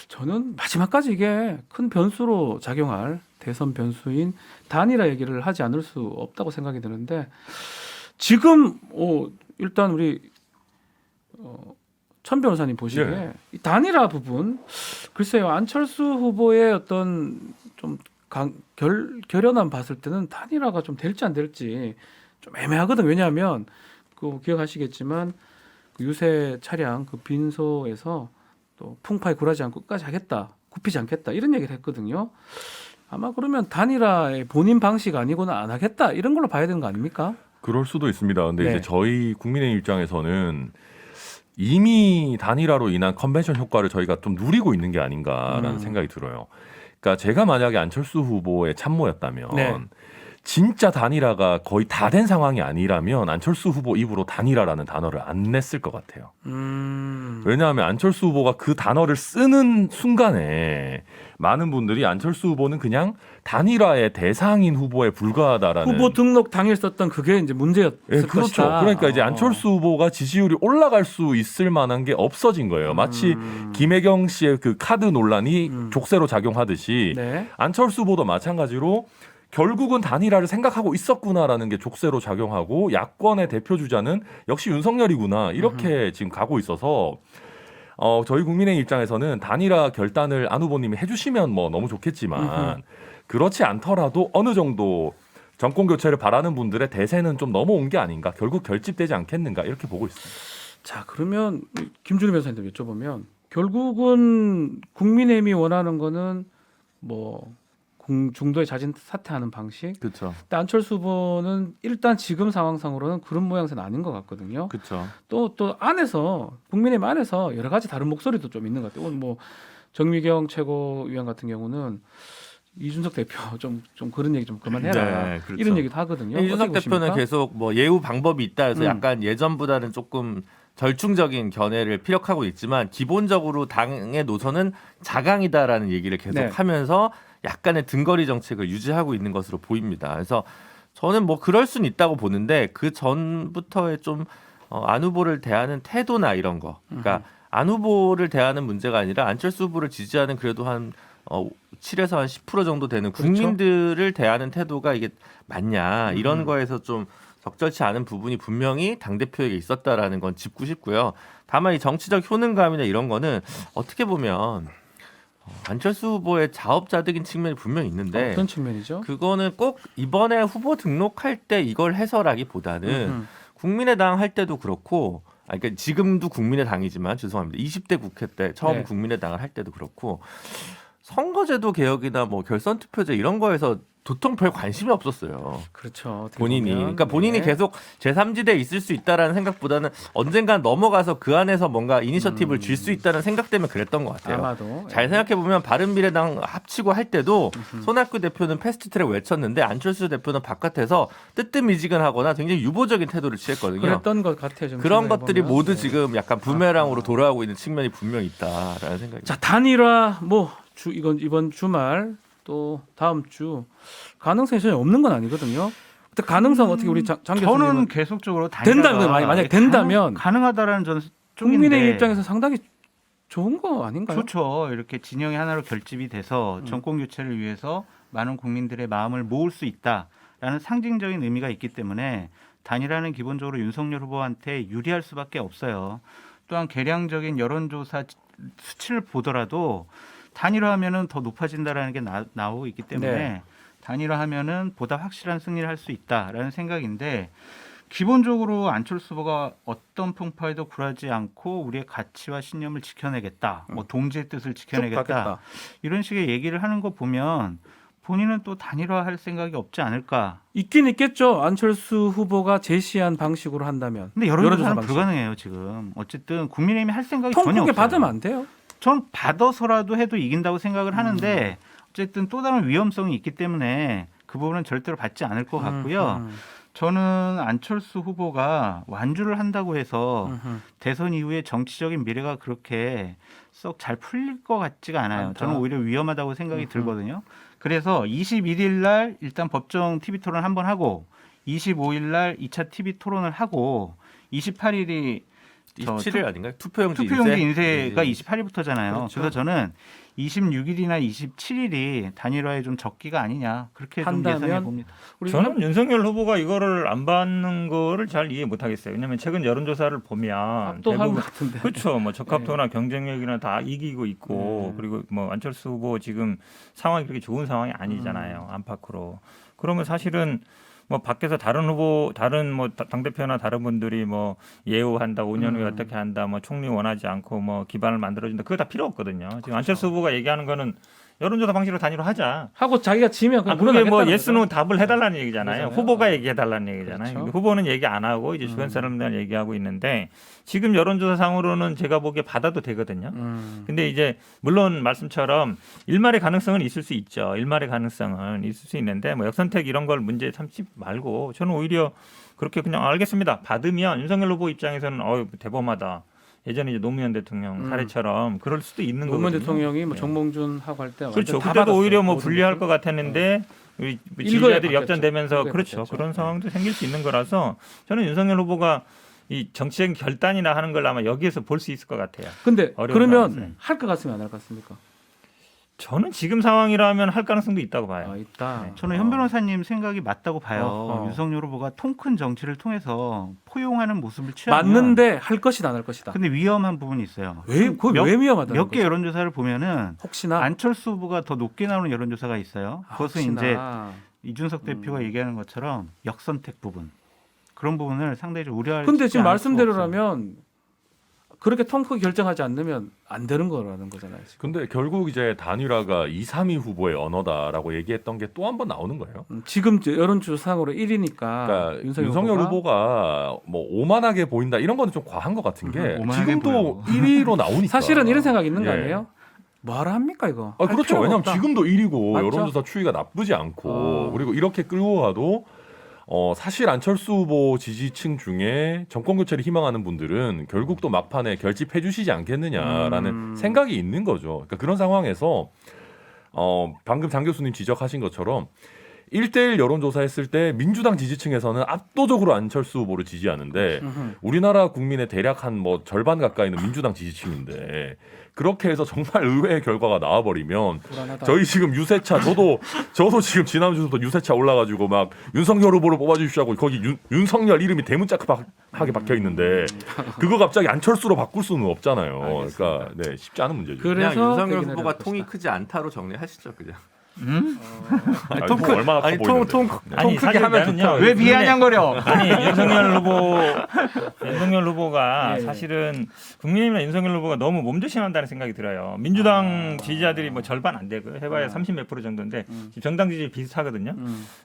S1: 저는 마지막까지 이게 큰 변수로 작용할 대선 변수인 단일화 얘기를 하지 않을 수 없다고 생각이 드는데 지금 일단 우리 천 변호사님 보시기에
S6: 네.
S1: 이 단일화 부분 글쎄요 안철수 후보의 어떤 좀 결연함 봤을 때는 단일화가 좀 될지 안 될지 좀 애매하거든. 왜냐하면 그 기억하시겠지만 그 유세 차량 그 빈소에서 또 풍파에 굴하지 않고 끝까지 하겠다, 굽히지 않겠다 이런 얘기를 했거든요. 아마 그러면 단일화의 본인 방식 아니고는 안 하겠다 이런 걸로 봐야 되는 거 아닙니까?
S6: 그럴 수도 있습니다. 근데
S1: 네.
S6: 이제 저희 국민의 입장에서는 이미 단일화로 인한 컨벤션 효과를 저희가 좀 누리고 있는 게 아닌가라는 생각이 들어요. 그러니까 제가 만약에 안철수 후보의 참모였다면
S1: 네.
S6: 진짜 단일화가 거의 다 된 상황이 아니라면 안철수 후보 입으로 단일화라는 단어를 안 냈을 것 같아요. 왜냐하면 안철수 후보가 그 단어를 쓰는 순간에 많은 분들이 안철수 후보는 그냥 단일화의 대상인 후보에 불과하다라는
S1: 후보 등록 당일 썼던 그게 이제 문제였을
S6: 예, 그렇죠.
S1: 것이다.
S6: 그러니까 이제 안철수 후보가 지지율이 올라갈 수 있을 만한 게 없어진 거예요. 마치 김혜경 씨의 그 카드 논란이 족쇄로 작용하듯이
S1: 네.
S6: 안철수 후보도 마찬가지로 결국은 단일화를 생각하고 있었구나라는 게 족쇄로 작용하고 야권의 대표 주자는 역시 윤석열이구나 이렇게 지금 가고 있어서 저희 국민의힘 입장에서는 단일화 결단을 안 후보님이 해주시면 뭐 너무 좋겠지만 그렇지 않더라도 어느 정도 정권 교체를 바라는 분들의 대세는 좀 넘어온 게 아닌가, 결국 결집되지 않겠는가 이렇게 보고 있습니다.
S1: 자, 그러면 김준우 변호사님도 여쭤보면 결국은 국민의힘이 원하는 거는 뭐 중도에 자진 사퇴하는 방식.
S3: 그렇죠.
S1: 근데 안철수 후보는 일단 지금 상황상으로는 그런 모양새는 아닌 것 같거든요.
S3: 그렇죠.
S1: 또 안에서 국민의힘 안에서 여러 가지 다른 목소리도 좀 있는 것 같아요. 오늘 뭐 정미경 최고위원 같은 경우는 이준석 대표 좀 그런 얘기 좀 그만해라
S3: 네, 그렇죠.
S1: 이런 얘기도 하거든요.
S3: 이준석
S1: 어떻게
S3: 대표는
S1: 보십니까?
S3: 계속 뭐 예우 방법이 있다 해서 약간 예전보다는 조금 절충적인 견해를 피력하고 있지만 기본적으로 당의 노선은 자강이다라는 얘기를 계속
S1: 네.
S3: 하면서 약간의 등거리 정책을 유지하고 있는 것으로 보입니다. 그래서 저는 뭐 그럴 수는 있다고 보는데 그 전부터의 좀 안 후보를 대하는 태도나 이런 거, 그러니까 안 후보를 대하는 문제가 아니라 안철수 후보를 지지하는 그래도 한 7에서 한 10% 정도 되는
S1: 그렇죠.
S3: 국민들을 대하는 태도가 이게 맞냐 이런 거에서 좀 적절치 않은 부분이 분명히 당대표에게 있었다라는 건 짚고 싶고요. 다만 이 정치적 효능감이나 이런 거는 어떻게 보면 안철수 후보의 자업자득인 측면이 분명히 있는데
S1: 어떤 측면이죠?
S3: 그거는 꼭 이번에 후보 등록할 때 이걸 해서라기보다는 국민의당 할 때도 그렇고 그러니까 지금도 국민의당이지만 죄송합니다. 20대 국회 때 처음
S1: 네.
S3: 국민의당을 할 때도 그렇고 선거제도 개혁이나 뭐 결선 투표제 이런 거에서 도통 별 관심이 없었어요.
S1: 그렇죠. 어떻게
S3: 본인이.
S1: 보면.
S3: 그러니까 본인이
S1: 네.
S3: 계속 제3지대에 있을 수 있다라는 생각보다는 언젠간 넘어가서 그 안에서 뭔가 이니셔티브를 줄 수 있다는 생각 때문에 그랬던 것 같아요.
S1: 아마도
S3: 잘 생각해 보면 바른미래당 합치고 할 때도 손학규 대표는 패스트트랙 외쳤는데 안철수 대표는 바깥에서 뜨뜻미지근하거나 굉장히 유보적인 태도를 취했거든요.
S1: 그랬던 것 같아요. 좀
S3: 그런
S1: 생각해
S3: 것들이
S1: 보면.
S3: 모두
S1: 네.
S3: 지금 약간 부메랑으로 돌아오고 있는 측면이 분명히 있다라는 생각이.
S1: 자, 단일화 이번 주말 또 다음 주 가능성이 전혀 없는 건 아니거든요. 근데 가능성 어떻게 우리 장
S4: 저는
S1: 교수님은
S4: 계속적으로
S1: 된다면, 만약에 된다면
S4: 가능하다라는 저는 쪽인데
S1: 국민의힘 입장에서 상당히 좋은 거 아닌가요?
S4: 좋죠. 이렇게 진영이 하나로 결집이 돼서 정권 교체를 위해서 많은 국민들의 마음을 모을 수 있다라는 상징적인 의미가 있기 때문에 단일화는 기본적으로 윤석열 후보한테 유리할 수밖에 없어요. 또한 개량적인 여론조사 수치를 보더라도 단일화하면은 더 높아진다라는 게 나오고 있기 때문에
S1: 네.
S4: 단일화하면은 보다 확실한 승리를 할 수 있다라는 생각인데 기본적으로 안철수 후보가 어떤 풍파에도 굴하지 않고 우리의 가치와 신념을 지켜내겠다, 뭐 동지의 뜻을
S1: 쭉
S4: 지켜내겠다
S1: 가겠다.
S4: 이런 식의 얘기를 하는 거 보면 본인은 또 단일화할 생각이 없지 않을까.
S1: 있긴 있겠죠. 안철수 후보가 제시한 방식으로 한다면.
S4: 근데 여론조사는
S1: 방식.
S4: 불가능해요 지금. 어쨌든 국민의힘이 할 생각이 전혀
S1: 통크게
S4: 없어요.
S1: 받으면 안 돼요.
S4: 전 받아서라도 해도 이긴다고 생각을 하는데 어쨌든 또 다른 위험성이 있기 때문에 그 부분은 절대로 받지 않을 것 같고요. 저는 안철수 후보가 완주를 한다고 해서 대선 이후에 정치적인 미래가 그렇게 썩 잘 풀릴 것 같지가 않아요.
S1: 않다.
S4: 저는 오히려 위험하다고 생각이 들거든요. 그래서 21일 날 일단 법정 TV 토론 한번 하고 25일 날 2차 TV 토론을 하고 28일이
S3: 27일 아닌가요? 투표용지
S4: 투표용지
S3: 인쇄?
S4: 인쇄가 28일부터잖아요.
S1: 그렇죠.
S4: 그래서 저는 26일이나 27일이 단일화에 좀 적기가 아니냐 그렇게 좀
S1: 한다면
S4: 예상해 봅니다.
S1: 우리
S2: 저는 윤석열 후보가 이거를 안 받는 거를 잘 이해 못 하겠어요. 왜냐하면 최근 여론조사를 보면
S1: 압도한 것 같은데.
S2: 그렇죠. 뭐 적합도나 경쟁력이나 다 이기고 있고 그리고 뭐 안철수 후보 지금 상황이 그렇게 좋은 상황이 아니잖아요. 안팎으로. 그러면 사실은 뭐 밖에서 다른 후보, 다른 뭐 당 대표나 다른 분들이 뭐 예우한다, 5년 후에 어떻게 한다, 뭐 총리 원하지 않고 뭐 기반을 만들어준다, 그거 다 필요 없거든요. 지금 안철수 후보가 얘기하는 거는 여론조사 방식으로 단일화하자.
S1: 하고 자기가 지면 그냥
S2: 그게 뭐
S1: 물러나겠다는
S2: 예스노
S1: 거죠.
S2: 답을 해달라는 얘기잖아요.
S1: 그러잖아요.
S2: 후보가 얘기해달라는 얘기잖아요.
S1: 그렇죠.
S2: 후보는 얘기 안 하고 이제 주변 사람들 얘기하고 있는데 지금 여론조사상으로는 제가 보기에 받아도 되거든요. 근데 이제 물론 말씀처럼 일말의 가능성은 있을 수 있죠. 일말의 가능성은 있을 수 있는데 뭐 역선택 이런 걸 문제 삼지 말고 저는 오히려 그렇게 그냥 알겠습니다. 받으면 윤석열 후보 입장에서는 대범하다. 예전에 이제 노무현 대통령 사례처럼 그럴 수도 있는 거거든요.
S1: 노무현 대통령이 뭐
S2: 네.
S1: 정몽준 하고 할 때
S2: 그렇죠.
S1: 완전 다
S2: 그때도
S1: 받았어요.
S2: 오히려 뭐
S1: 모든
S2: 불리할
S1: 것을.
S2: 것 같았는데 우리
S1: 일거에
S2: 지지자들이
S1: 바뀌었죠.
S2: 역전되면서
S1: 일거에
S2: 그렇죠.
S1: 바뀌었죠.
S2: 그런 상황도 생길 수 있는 거라서 저는 윤석열 후보가 이 정치적 결단이나 하는 걸 아마 여기에서 볼 수 있을 것 같아요.
S1: 근데
S2: 어려운
S1: 그러면
S2: 상황에서.
S1: 할 것 같으면 안 할 것 같습니까?
S2: 저는 지금 상황이라면 할 가능성도 있다고 봐요.
S1: 아, 있다.
S2: 네.
S4: 저는 현 변호사님 생각이 맞다고 봐요.
S1: 어허.
S4: 윤석열 후보가 통 큰 정치를 통해서 포용하는 모습을 취하면
S1: 맞는데 할 것이다 안 할 것이다.
S4: 근데 위험한 부분이 있어요.
S1: 왜 그거
S4: 몇-
S1: 왜 위험하다는
S4: 몇 개
S1: 거죠?
S4: 여론조사를 보면은
S1: 혹시나
S4: 안철수 후보가 더 높게 나오는 여론조사가 있어요. 그것은 이제 이준석 대표가 얘기하는 것처럼 역선택 부분 그런 부분을 상당히 좀 우려할.
S1: 근데 지금
S4: 않을 수가 없어요.
S1: 말씀대로라면 그렇게 통 크게 결정하지 않으면 안 되는 거라는 거잖아요. 지금.
S6: 근데 결국 이제 단일화가 2, 3위 후보의 언어다라고 얘기했던 게 또 한 번 나오는 거예요.
S1: 지금 여론조사상으로 1위니까
S6: 그러니까 윤석열 후보가 뭐 오만하게 보인다 이런 거는 좀 과한 것 같은 게
S4: 오만하게
S6: 지금도
S4: 보여요.
S6: 1위로 나오니까
S1: 사실은 이런 생각이 있는 거
S6: 예.
S1: 아니에요? 뭐하러 합니까 이거?
S6: 아,
S1: 할
S6: 그렇죠.
S1: 필요가
S6: 왜냐하면
S1: 없다.
S6: 지금도 1위고
S1: 맞죠?
S6: 여론조사 추이가 나쁘지 않고
S1: 어.
S6: 그리고 이렇게 끌고 가도 사실 안철수 후보 지지층 중에 정권 교체를 희망하는 분들은 결국 또 막판에 결집해 주시지 않겠느냐라는 생각이 있는 거죠. 그러니까 그런 상황에서 방금 장 교수님 지적하신 것처럼 1대1 여론조사 했을 때 민주당 지지층에서는 압도적으로 안철수 후보를 지지하는데 우리나라 국민의 대략 한 뭐 절반 가까이는 민주당 지지층인데 그렇게 해서 정말 의외의 결과가 나와버리면
S1: 불안하다.
S6: 저희 지금 유세차 저도 지금 지난주부터 유세차 올라가지고 막 윤석열 후보를 뽑아주시고 하고 거기 윤석열 이름이 대문짝하게 박혀 있는데 그거 갑자기 안철수로 바꿀 수는 없잖아요. 그러니까 네, 쉽지 않은 문제죠.
S3: 그냥
S1: 그래서
S3: 윤석열
S1: 얘기는
S3: 후보가
S1: 해볼
S3: 통이
S1: 것이다.
S3: 크지 않다로 정리하시죠, 그냥.
S6: 아니, 통 얼마나 커
S3: 아니
S6: 보이는데.
S3: 통
S2: 아니,
S3: 크게
S2: 사실
S3: 하면
S2: 나는요,
S3: 좋다.
S4: 왜 비아냥거려?
S2: 아니 윤석열 후보가
S1: 예, 예.
S2: 사실은 국민의힘이나 윤석열 후보가 너무 몸조심한다는 생각이 들어요. 민주당 지지자들이 뭐 절반 안 되고 해봐야 30 몇 프로 정도인데 지금 정당 지지 비슷하거든요.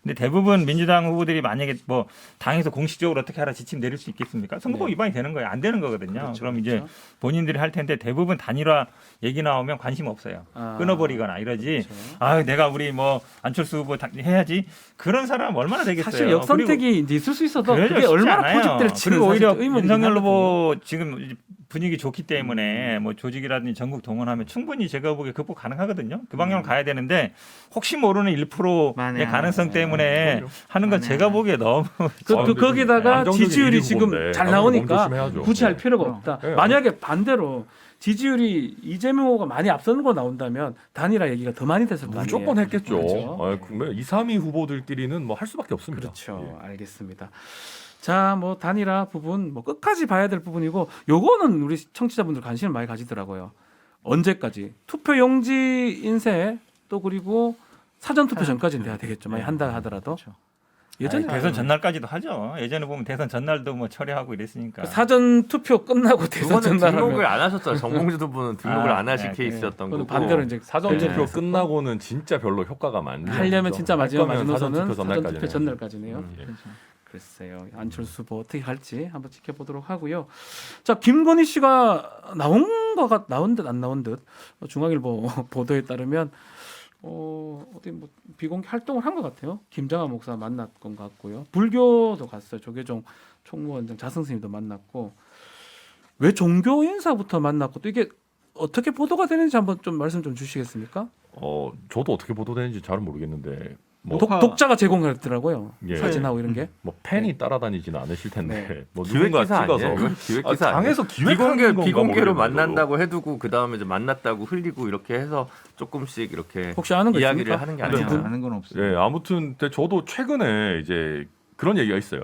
S2: 근데 대부분 민주당 후보들이 만약에 뭐 당에서 공식적으로 어떻게 하라 지침 내릴 수 있겠습니까? 선거법 위반이 되는 거예요. 안 되는 거거든요.
S1: 그렇죠,
S2: 그럼 이제
S1: 그렇죠.
S2: 본인들이 할 텐데 대부분 단일화 얘기 나오면 관심 없어요.
S1: 아,
S2: 끊어버리거나 이러지.
S1: 그렇죠.
S2: 아 내가 우리 뭐 안철수 후보 해야지. 그런 사람 얼마나 되겠어요.
S1: 사실 역선택이 이제 있을 수 있어도
S2: 그래요,
S1: 그게
S2: 쉽지
S1: 얼마나
S2: 않아요.
S1: 포집될지는
S2: 그리고 오히려
S1: 사실 의문이긴
S2: 윤석열
S1: 하거든요.
S2: 후보 지금 분위기 좋기 때문에 뭐 조직이라든지 전국 동원하면 충분히 제가 보기에 극복 가능하거든요. 그 방향으로 가야 되는데 혹시 모르는 1%의
S4: 만약.
S2: 가능성 때문에 하는 건
S4: 만약.
S2: 제가 보기에 너무
S6: 근데
S1: 거기다가
S6: 안정적인
S1: 지지율이
S6: 1위
S1: 지금
S6: 후보인데
S1: 잘
S6: 당연히
S1: 나오니까
S6: 몸조심해야죠.
S1: 굳이 할
S6: 네.
S1: 필요가 없다.
S6: 네.
S1: 만약에 반대로 지지율이 이재명 후보가 많이 앞서는 거 나온다면 단일화 얘기가 더 많이 됐을 거 아니에요.
S6: 무조건 했겠죠.
S1: 그렇죠.
S6: 2, 3위 후보들끼리는 뭐 할 수밖에 없습니다.
S1: 그렇죠.
S6: 예.
S1: 알겠습니다. 자, 뭐 단일화 부분 뭐 끝까지 봐야 될 부분이고 요거는 우리 청취자분들 관심을 많이 가지더라고요. 언제까지? 투표 용지 인쇄 또 그리고 사전 투표 전까지는 돼야 되겠죠. 많이 한다 하더라도.
S4: 그렇죠.
S1: 예전에
S2: 대선 전날까지도 하죠. 예전에 보면 대선 전날도 뭐 처리하고 이랬으니까.
S1: 사전 투표 끝나고 대선
S3: 그거는
S1: 전날
S3: 등록을
S1: 하면
S3: 안 하셨잖아요. 정봉주 후보는 등록을
S2: 아,
S3: 안 하신
S2: 네,
S3: 케이스였던
S1: 그건
S3: 거고.
S1: 반대로 이제
S6: 사전
S1: 네.
S6: 투표 끝나고는 진짜 별로 효과가 많죠.
S1: 하려면 진짜 마지막
S6: 할 거면
S1: 마지노선은
S6: 사전
S1: 사전 투표
S6: 투표
S1: 전날까지네요.
S6: 예.
S1: 글쎄요. 안철수 후보 어떻게 할지 한번 지켜보도록 하고요. 자, 김건희 씨가 나온 듯 안 나온 듯 중앙일보 보도에 따르면 어디 뭐 비공개 활동을 한 것 같아요. 김장한 목사 만났건 것 같고요. 불교도 갔어요. 조계종 총무원장 자승스님도 만났고 왜 종교 인사부터 만났고 또 이게 어떻게 보도가 되는지 한번 좀 말씀 좀 주시겠습니까?
S6: 저도 어떻게 보도되는지 잘은 모르겠는데 뭐,
S1: 독자가 제공했더라고요.
S6: 예.
S1: 사진하고 이런 게.
S6: 뭐 팬이 따라다니지는 않으실 텐데
S1: 네.
S6: 뭐
S3: 기획
S6: 누군가
S3: 기사
S6: 찍어서
S3: 아니에요? 기획 기사
S6: 당에서
S3: 비공개
S6: 기획하는 건가
S3: 비공개로
S6: 모르겠네요,
S3: 만난다고 해두고 그 다음에 이제 만났다고 흘리고 이렇게 해서 조금씩 이렇게
S1: 혹시 아는 거
S3: 이야기를
S1: 있습니까?
S3: 하는 게
S4: 아니요,
S3: 아니죠.
S4: 아는 건 없어요.
S6: 예, 아무튼 근데 저도 최근에 이제 그런 얘기가 있어요.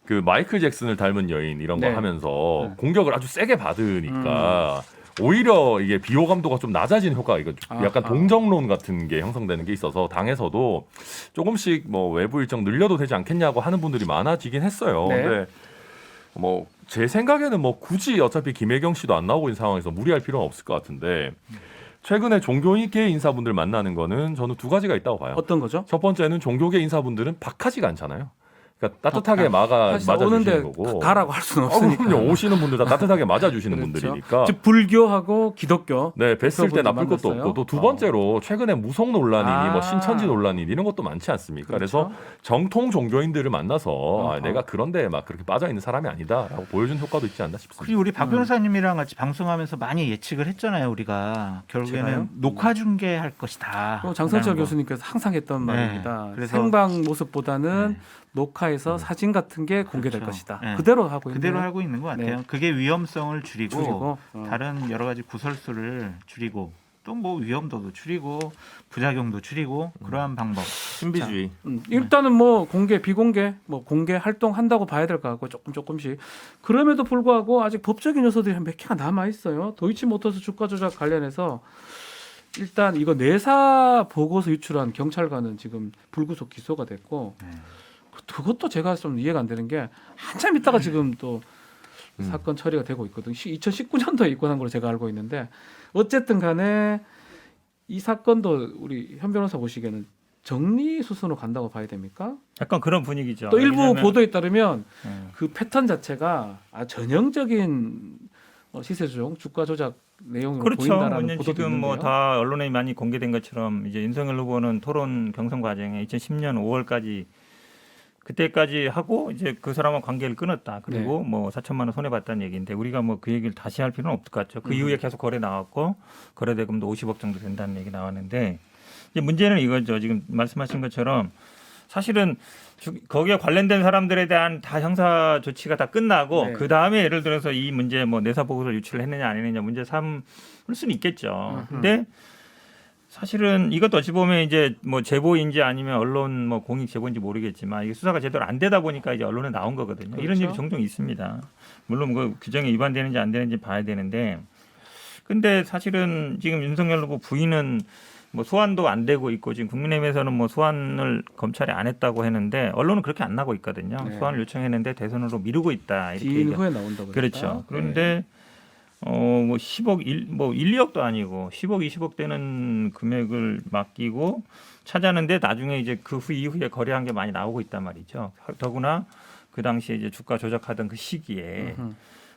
S6: 그 마이클 잭슨을 닮은 여인 이런 거
S1: 네.
S6: 하면서
S1: 네.
S6: 공격을 아주 세게 받으니까 오히려 이게 비호감도가 좀 낮아지는 효과가 이거 약간 동정론 같은 게 형성되는 게 있어서 당에서도 조금씩 뭐 외부 일정 늘려도 되지 않겠냐고 하는 분들이 많아지긴 했어요.
S1: 네.
S6: 근데 뭐 제 생각에는 뭐 굳이 어차피 김혜경 씨도 안 나오고 있는 상황에서 무리할 필요는 없을 것 같은데 최근에 종교계 인사분들 만나는 거는 저는 두 가지가 있다고 봐요.
S1: 어떤 거죠?
S6: 첫 번째는 종교계 인사분들은 박하지가 않잖아요. 그러니까 따뜻하게 맞아주시는
S1: 오는데
S6: 거고.
S1: 가라고 할 수는 없으니까.
S6: 그럼요. 오시는 분들 다 따뜻하게 맞아주시는
S1: 그렇죠.
S6: 분들이니까.
S1: 즉 불교하고 기독교.
S6: 네, 뵀을 때 나쁠 것도
S1: 만났어요?
S6: 없고 또 두 번째로 최근에 무속 논란이니 뭐
S1: 아.
S6: 신천지 논란이니 이런 것도 많지 않습니까? 그
S1: 그렇죠.
S6: 래서 정통 종교인들을 만나서
S1: 어허.
S6: 내가 그런데 막 그렇게 빠져 있는 사람이 아니다라고 보여준 효과도 있지 않나 싶습니다.
S4: 그리고 우리 박 변호사님이랑 같이 방송하면서 많이 예측을 했잖아요. 우리가 결국에는
S1: 제가요?
S4: 녹화 중계할 것이다.
S1: 또 장성철
S4: 라는 거.
S1: 교수님께서 항상 했던
S4: 네.
S1: 말입니다.
S4: 그래서-
S1: 생방 모습보다는
S4: 네.
S1: 녹화해서 사진 같은 게 공개될
S4: 그렇죠.
S1: 것이다.
S4: 네.
S1: 그대로 하고 있는
S4: 그대로
S1: 거예요.
S4: 하고 있는 것 같아요.
S1: 네.
S4: 그게 위험성을 줄이고,
S1: 줄이고,
S4: 다른 여러 가지 구설수를 줄이고 또 뭐 위험도도 줄이고 부작용도 줄이고 그러한 방법.
S3: 신비주의.
S1: 일단은 뭐 공개, 비공개, 뭐 공개 활동한다고 봐야 될 것 같고 조금씩. 그럼에도 불구하고 아직 법적인 요소들이 한 몇 개가 남아 있어요. 도이치모터스 주가 조작 관련해서 일단 이거 내사 보고서 유출한 경찰관은 지금 불구속 기소가 됐고
S4: 네.
S1: 그것도 제가 좀 이해가 안 되는 게 한참 있다가 지금 또 사건 처리가 되고 있거든요. 2019년도에 입건한 걸로 제가 알고 있는데 어쨌든 간에 이 사건도 우리 현 변호사 보시기에는 정리 수순으로 간다고 봐야 됩니까?
S2: 약간 그런 분위기죠.
S1: 또 일부
S2: 왜냐면-
S1: 보도에 따르면
S2: 네.
S1: 그 패턴 자체가 전형적인 시세 조정, 주가 조작 내용으로
S2: 그렇죠.
S1: 보인다라는
S2: 왜냐면
S1: 보도도
S2: 지금
S1: 있는데요.
S2: 뭐 다 언론에 많이 공개된 것처럼 이제 윤석열 후보는 토론 경선 과정에 2010년 5월까지 그때까지 하고 이제 그 사람과 관계를 끊었다. 그리고
S1: 네.
S2: 뭐 4천만 원 손해 봤다는 얘기인데 우리가 뭐 그 얘기를 다시 할 필요는 없을 것 같죠. 그 이후에 계속 거래 나왔고 거래 대금도 50억 정도 된다는 얘기 나왔는데 이제 문제는 이거죠. 지금 말씀하신 것처럼 사실은 거기에 관련된 사람들에 대한 다 형사 조치가 다 끝나고
S1: 네.
S2: 그 다음에 예를 들어서 이 문제 뭐 내사 보고서를 유출을 했느냐 안 했느냐 문제 삼을 수는 있겠죠. 근데 사실은 이것도 어찌 보면 이제 뭐 제보인지 아니면 언론 뭐 공익 제보인지 모르겠지만 이게 수사가 제대로 안 되다 보니까 이제 언론에 나온 거거든요. 이런
S1: 그렇죠.
S2: 일이 종종 있습니다. 물론 그 규정에 위반되는지 안 되는지 봐야 되는데 근데 사실은 지금 윤석열 후보 부인은 뭐 소환도 안 되고 있고 지금 국민의힘에서는 뭐 소환을 검찰이 안 했다고 했는데 언론은 그렇게 안 나고 있거든요.
S1: 네.
S2: 소환을 요청했는데 대선으로 미루고 있다 이렇게
S1: 뒤인
S2: 얘기하-
S1: 후에 나온다고
S2: 그렇죠. 그런데 뭐 10억 1, 2억도 아니고 10억 20억 되는 금액을 맡기고 찾았는데 나중에 이제 그 이후에 거래한 게 많이 나오고 있단 말이죠. 더구나 그 당시에 이제 주가 조작하던 그 시기에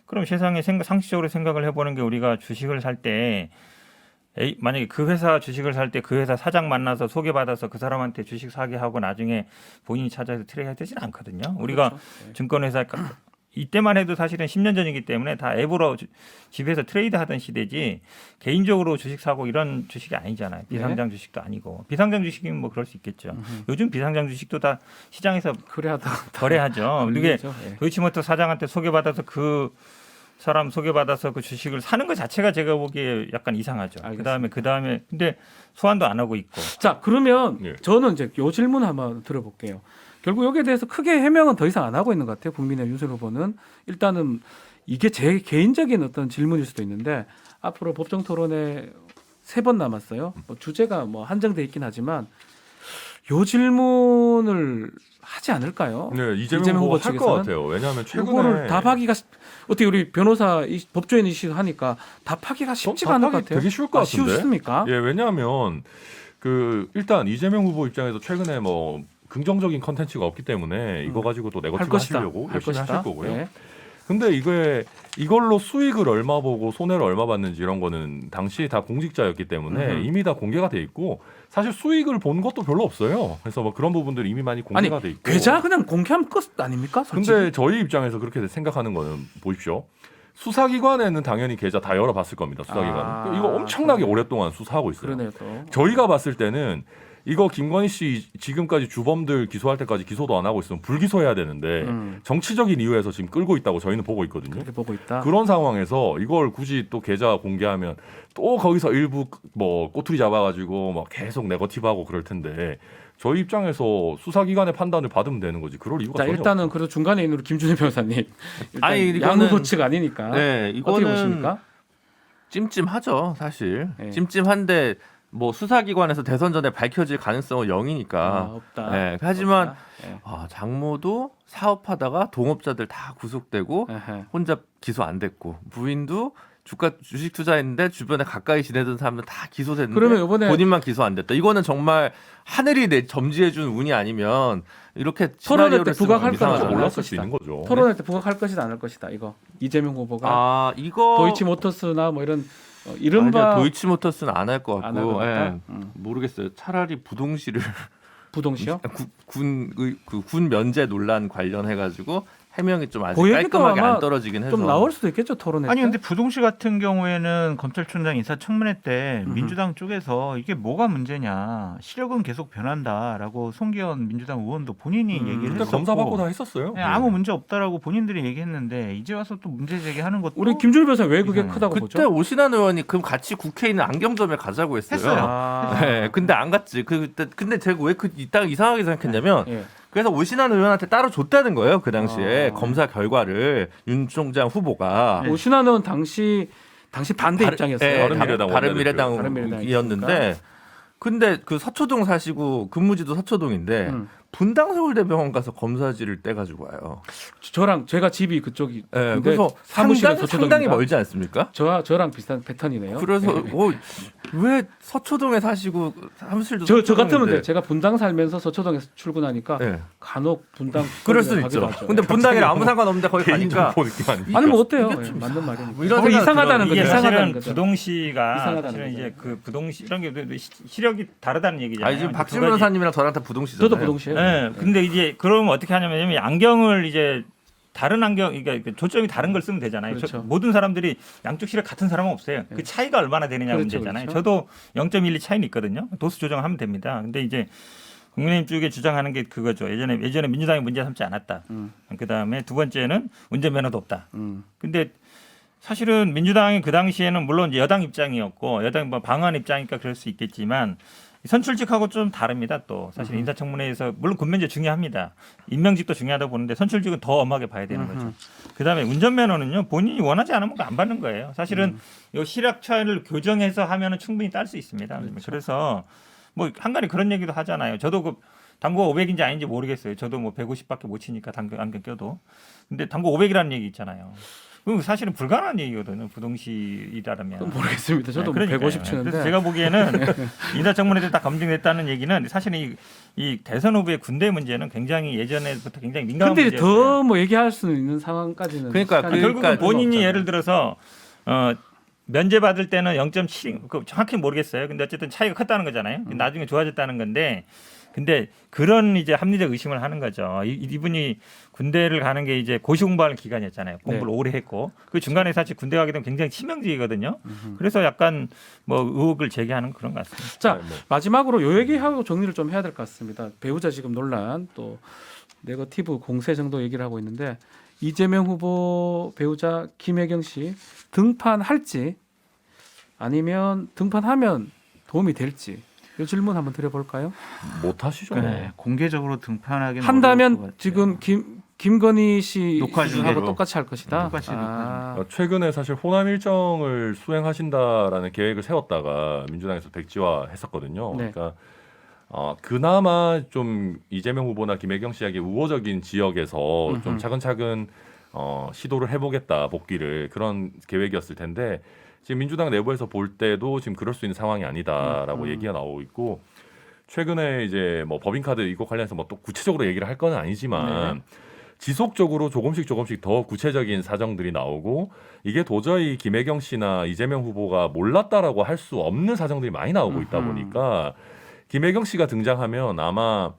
S2: 그럼 세상에 상식적으로 생각을 해보는 게 우리가 주식을 살 때 만약에 그 회사 주식을 살 때 그 회사 사장 만나서 소개받아서 그 사람한테 주식 사게 하고 나중에 본인이 찾아서 트레이드 되지는 않거든요. 우리가
S1: 그렇죠. 네.
S2: 증권회사 이때만 해도 사실은 10년 전이기 때문에 다 앱으로 집에서 트레이드 하던 시대지 개인적으로 주식 사고 이런 주식이 아니잖아요. 비상장 주식도 아니고 비상장 주식이면 뭐 그럴 수 있겠죠. 요즘 비상장 주식도 다 시장에서
S1: 그래 하다
S2: 거래하죠. 이게
S1: 예.
S2: 도이치모터 사장한테 소개받아서 그 사람 소개받아서 그 주식을 사는 것 자체가 제가 보기에 약간 이상하죠.
S1: 알겠습니다.
S2: 그 다음에 근데 소환도 안 하고 있고.
S1: 자 그러면
S6: 예.
S1: 저는 이제 요 질문 한번 들어볼게요. 결국 여기에 대해서 크게 해명은 더 이상 안 하고 있는 것 같아요. 국민의 윤석열 후보는 일단은 이게 제 개인적인 어떤 질문일 수도 있는데 앞으로 법정 토론에 3번 남았어요. 뭐 주제가 뭐 한정돼 있긴 하지만 요 질문을 하지 않을까요?
S6: 네, 이재명 후보 할 것 같아요. 왜냐하면 최근에
S1: 이거를 답하기가 어떻게 우리 변호사 법조인이시 하니까 답하기가 쉽지가 않을 것
S6: 답하기
S1: 같아요.
S6: 되게 쉬울 것 같은데.
S1: 쉽습니까?
S6: 예, 왜냐하면 그 일단 이재명 후보 입장에서 최근에 뭐 긍정적인 컨텐츠가 없기 때문에 이거 가지고 또
S1: 할
S6: 네거티브
S1: 것이다.
S6: 하시려고
S1: 할
S6: 열심히
S1: 것이다.
S6: 하실 거고요.
S1: 네.
S6: 근데 이걸로 수익을 얼마 보고 손해를 얼마 받는지 이런 거는 당시 다 공직자였기 때문에 이미 다 공개가 돼 있고 사실 수익을 본 것도 별로 없어요. 그래서 뭐 그런 부분들이 이미 많이 공개가 돼 있고.
S1: 계좌 그냥 공개하면 끝 아닙니까? 솔직히?
S6: 근데 저희 입장에서 그렇게 생각하는 거는 보십시오. 수사기관에는 당연히 계좌 다 열어봤을 겁니다. 수사기관은.
S1: 아,
S6: 이거 엄청나게
S1: 그러네.
S6: 오랫동안 수사하고 있어요.
S1: 그러네요 또.
S6: 저희가 봤을 때는 이거 김건희 씨 지금까지 주범들 기소할 때까지 기소도 안 하고 있으면 불기소해야 되는데 정치적인 이유에서 지금 끌고 있다고 저희는 보고 있거든요.
S1: 그렇게 보고 있다.
S6: 그런 상황에서 이걸 굳이 또 계좌 공개하면 또 거기서 일부 뭐 꼬투리 잡아가지고 막 계속 네거티브하고 그럴 텐데 저희 입장에서 수사기관의 판단을 받으면 되는 거지. 그럴 이유가
S1: 자
S6: 전혀
S1: 일단은 그래도 중간에 있는 우리 김준일 변호사님 일단
S3: 아니, 이거는-
S1: 양무 소치가 아니니까
S3: 네,
S1: 어떻게
S3: 이거는
S1: 보십니까?
S3: 찜찜하죠, 사실.
S1: 네.
S3: 찜찜한데 뭐 수사기관에서 대선 전에 밝혀질 가능성은 0이니까.
S1: 없다.
S3: 네, 하지만
S1: 없다. 예.
S3: 장모도 사업하다가 동업자들 다 구속되고
S1: 에헤.
S3: 혼자 기소 안 됐고 부인도 주식 투자했는데 주변에 가까이 지내던 사람들 다 기소됐는데
S1: 그러면 이번에
S3: 본인만 기소 안 됐다. 이거는 정말 하늘이 점지해준 운이 아니면 이렇게
S1: 토론회 때
S3: 시나리오를 쓰면
S1: 부각할
S3: 이상하잖아요.
S1: 거라고
S6: 몰랐을 수 있는 거죠.
S1: 토론할 때 부각할 것이다 안 할 것이다 이거 이재명 후보가
S3: 이거
S1: 도이치모터스나 뭐 이런 이른바
S3: 아니요, 도이치모터스는 안 할 것
S1: 안할
S3: 같고
S1: 것 같다?
S3: 예, 모르겠어요. 차라리 부동시를
S1: 부동시요?
S3: 군 면제 논란 관련해 가지고 해명이 좀 아직
S1: 그 얘기도
S3: 깔끔하게
S1: 아마
S3: 안 떨어지긴 해서
S1: 좀 나올 수도 있겠죠 토론회
S4: 아니
S1: 때?
S4: 근데 부동시 같은 경우에는 검찰총장 인사청문회 때 민주당 쪽에서 이게 뭐가 문제냐 시력은 계속 변한다라고 송기현 민주당 의원도 본인이 얘기를
S6: 그때
S4: 했었고
S6: 검사 받고 다 했었어요.
S4: 네, 아무 문제 없다라고 본인들이 얘기했는데 이제 와서 또 문제 제기하는 것도
S1: 우리 김준일 변호사 왜 그게
S4: 이상해요.
S1: 크다고
S3: 그때
S1: 보죠?
S3: 오신환 의원이 그럼 같이 국회에 있는 안경점에 가자고 했어요.
S4: 했어요.
S1: 아,
S3: 네, 근데 안 갔지. 근데 제가 왜 이따가 이상하게 생각했냐면
S1: 예.
S3: 그래서 오신환 의원한테 따로 줬다는 거예요. 그 당시에
S1: 아.
S3: 검사 결과를 윤 총장 후보가
S1: 오신환 의원 당시 반대
S3: 바른-
S1: 입장이었어요.
S3: 예,
S6: 바른미래당
S3: 바른미래당이었는데 근데 그 서초동 사시고 근무지도 서초동인데
S1: 음.
S3: 분당 서울대병원 가서 검사지를 떼가지고 와요.
S1: 저랑 제가 집이 그쪽이
S3: 예,
S1: 근데
S3: 그래서
S1: 사무실은
S3: 상당히
S1: 서초동입니다.
S3: 멀지 않습니까?
S1: 저랑 비슷한 패턴이네요.
S3: 그래서
S1: 예.
S3: 왜 서초동에 사시고 사무실도
S1: 저 같으면
S3: 서초동인데.
S1: 돼. 제가 분당 살면서 서초동에서 출근하니까
S3: 예.
S1: 간혹 분당
S3: 그럴 수는
S1: 가기도
S3: 있죠.
S1: 하죠.
S3: 근데 분당이랑 아무 상관없는데 거기
S6: 개인
S3: 가니까
S6: 정보 느낌 아니에요?
S1: 아니 뭐 어때요?
S3: 이게
S1: 예,
S3: 좀
S1: 맞는 말이니까.
S3: 뭐 이런
S1: 거기
S3: 생각이
S1: 이상하다는
S3: 들어요.
S1: 거죠.
S2: 이게
S1: 이상하다는
S2: 사실은
S1: 거죠.
S2: 부동시가
S1: 이상하다는
S2: 사실은
S1: 거죠.
S2: 이제 그 부동시 이런 게 시력이 다르다는 얘기잖아요.
S3: 아니 지금
S2: 두
S3: 박진
S2: 가지.
S3: 변호사님이랑 저랑 다 부동시잖아요.
S1: 저도 부동시에요.
S2: 네, 근데 이제 그러면 어떻게 하냐면 안경을 이제 다른 안경, 그러니까 초점이 다른 걸 쓰면 되잖아요.
S1: 그렇죠.
S2: 모든 사람들이 양쪽 시력 같은 사람은 없어요.
S1: 네.
S2: 그 차이가 얼마나 되느냐
S1: 그렇죠,
S2: 문제잖아요.
S1: 그렇죠.
S2: 저도 0.12 차이는 있거든요. 도수 조정하면 됩니다. 근데 이제 국민의힘 쪽에 주장하는 게 그거죠. 예전에 민주당이 문제 삼지 않았다. 그 다음에 두 번째는 운전면허도 없다. 근데 사실은 민주당이 그 당시에는 물론 이제 여당 입장이었고 여당 뭐 방어한 입장이니까 그럴 수 있겠지만 선출직하고 좀 다릅니다. 또 사실 인사청문회에서 물론 군면제 중요합니다. 임명직도 중요하다고 보는데 선출직은 더 엄하게 봐야 되는 거죠. 그다음에 운전면허는요 본인이 원하지 않으면 안 받는 거예요. 사실은 이 시력 차이를 교정해서 하면은 충분히 딸 수 있습니다. 그래서 뭐 한간에 그런 얘기도 하잖아요. 저도 그 당구 500인지 아닌지 모르겠어요. 저도 뭐 150밖에 못 치니까 안경 껴도. 근데 당구 500이라는 얘기 있잖아요. 그건 사실은 불가능한 얘기거든요. 부동시이라면.
S1: 모르겠습니다. 저도
S2: 네, 그러니까요.
S1: 150 치는데.
S2: 그래서 제가 보기에는 인사청문회 때 다 검증됐다는 얘기는 사실은 이 대선 후보의 군대 문제는 굉장히 예전에부터 굉장히 민감한
S1: 근데
S2: 문제였어요.
S1: 더 뭐 얘기할 수 있는 상황까지는
S3: 그러니까
S1: 시간이
S2: 결국은
S3: 그러니까
S2: 본인이
S1: 없잖아요.
S2: 예를 들어서 면제 받을 때는 0.7, 그 정확히 모르겠어요. 근데 어쨌든 차이가 컸다는 거잖아요. 나중에 좋아졌다는 건데, 근데 그런 이제 합리적 의심을 하는 거죠. 이분이 군대를 가는 게 이제 고시 공부하는 기간이었잖아요. 공부를 오래 했고, 그 중간에 사실 군대 가게 되면 굉장히 치명적이거든요. 그래서 약간 뭐 의혹을 제기하는 그런 것 같습니다.
S1: 자
S6: 네, 뭐.
S1: 마지막으로 요 얘기하고 정리를 좀 해야 될 것 같습니다. 배우자 지금 논란 또 네거티브 공세 정도 얘기를 하고 있는데 이재명 후보 배우자 김혜경 씨 등판할지 아니면 등판하면 도움이 될지 이 질문 한번 드려볼까요?
S6: 못 하시죠.
S4: 네, 공개적으로 등판하기는 어려울 것
S1: 한다면
S4: 같아요.
S1: 지금 김건희 씨
S4: 녹화
S1: 하고
S4: 중으로.
S1: 똑같이 할 것이다.
S4: 똑같이 녹화
S6: 최근에 사실 호남 일정을 수행하신다라는 계획을 세웠다가 민주당에서 백지화했었거든요.
S1: 네.
S6: 그러니까 그나마 좀 이재명 후보나 김혜경 씨에게 우호적인 지역에서 좀 차근차근 시도를 해보겠다 복귀를 그런 계획이었을 텐데 지금 민주당 내부에서 볼 때도 지금 그럴 수 있는 상황이 아니다라고 얘기가 나오고 있고 최근에 이제 뭐 법인카드 이거 관련해서 뭐 또 구체적으로 얘기를 할 건 아니지만 지속적으로 조금씩 더 구체적인 사정들이 나오고 이게 도저히 김혜경 씨나 이재명 후보가 몰랐다라고 할 수 없는 사정들이 많이 나오고 있다 보니까 김혜경 씨가 등장하면 아마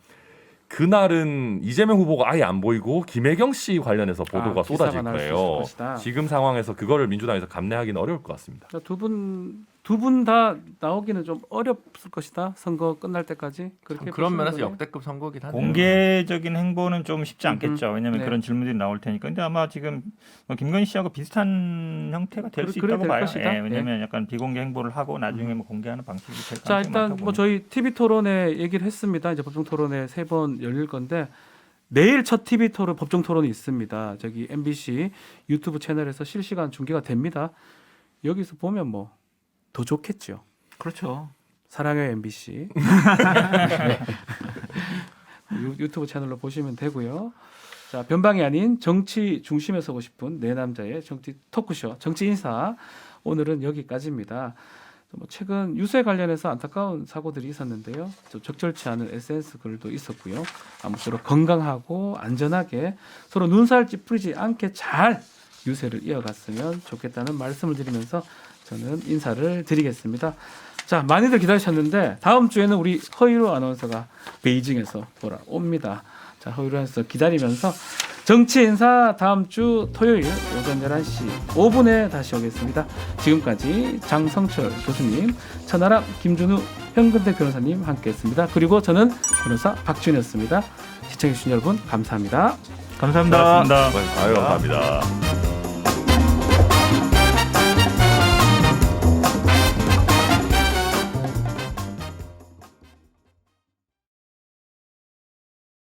S6: 그날은 이재명 후보가 아예 안 보이고 김혜경 씨 관련해서 보도가 쏟아질
S1: 기사가 날수 있을
S6: 거예요.
S1: 것이다.
S6: 지금 상황에서 그거를 민주당에서 감내하기는 어려울 것 같습니다.
S1: 두 분 두 분 다 나오기는 좀 어렵을 것이다. 선거 끝날 때까지 그렇게
S3: 그런
S1: 보시는
S3: 면에서
S1: 거예요?
S3: 역대급 선거긴 하네요.
S2: 공개적인 행보는 좀 쉽지 않겠죠. 왜냐하면
S1: 네.
S2: 그런 질문들이 나올 테니까. 근데 아마 지금 김건희 씨하고 비슷한 형태가 될 수
S1: 그래
S2: 있다고
S1: 될
S2: 봐요.
S1: 것이다.
S2: 예, 왜냐하면 약간 비공개 행보를 하고 나중에 뭐 공개하는 방식이 될
S1: 자
S2: 가능성이
S1: 일단
S2: 많다고
S1: 뭐
S2: 봅니다.
S1: 저희 TV 토론회 얘기를 했습니다. 이제 법정 토론회 3번 열릴 건데 내일 첫 TV 토론 법정 토론이 있습니다. 저기 MBC 유튜브 채널에서 실시간 중계가 됩니다. 여기서 보면 뭐 더 좋겠죠.
S4: 그렇죠.
S1: 사랑해요 MBC. 네. 유튜브 채널로 보시면 되고요. 자 변방이 아닌 정치 중심에 서고 싶은 네 남자의 정치 토크쇼 정치 인사 오늘은 여기까지입니다. 뭐 최근 유세 관련해서 안타까운 사고들이 있었는데요. 좀 적절치 않은 SNS 글도 있었고요. 아무쪼록 건강하고 안전하게 서로 눈살 찌푸리지 않게 잘 유세를 이어갔으면 좋겠다는 말씀을 드리면서 저는 인사를 드리겠습니다. 자, 많이들 기다리셨는데 다음 주에는 우리 허유로 아나운서가 베이징에서 돌아옵니다. 자, 허유로 아나운서 기다리면서 정치 인사 다음 주 토요일 오전 11시 5분에 다시 오겠습니다. 지금까지 장성철 교수님, 천하람, 김준우, 현근택 변호사님 함께했습니다. 그리고 저는 변호사 박준이었습니다. 시청해주신 여러분 감사합니다.
S4: 감사합니다.
S2: 고맙습니다.
S6: 아유 감사합니다.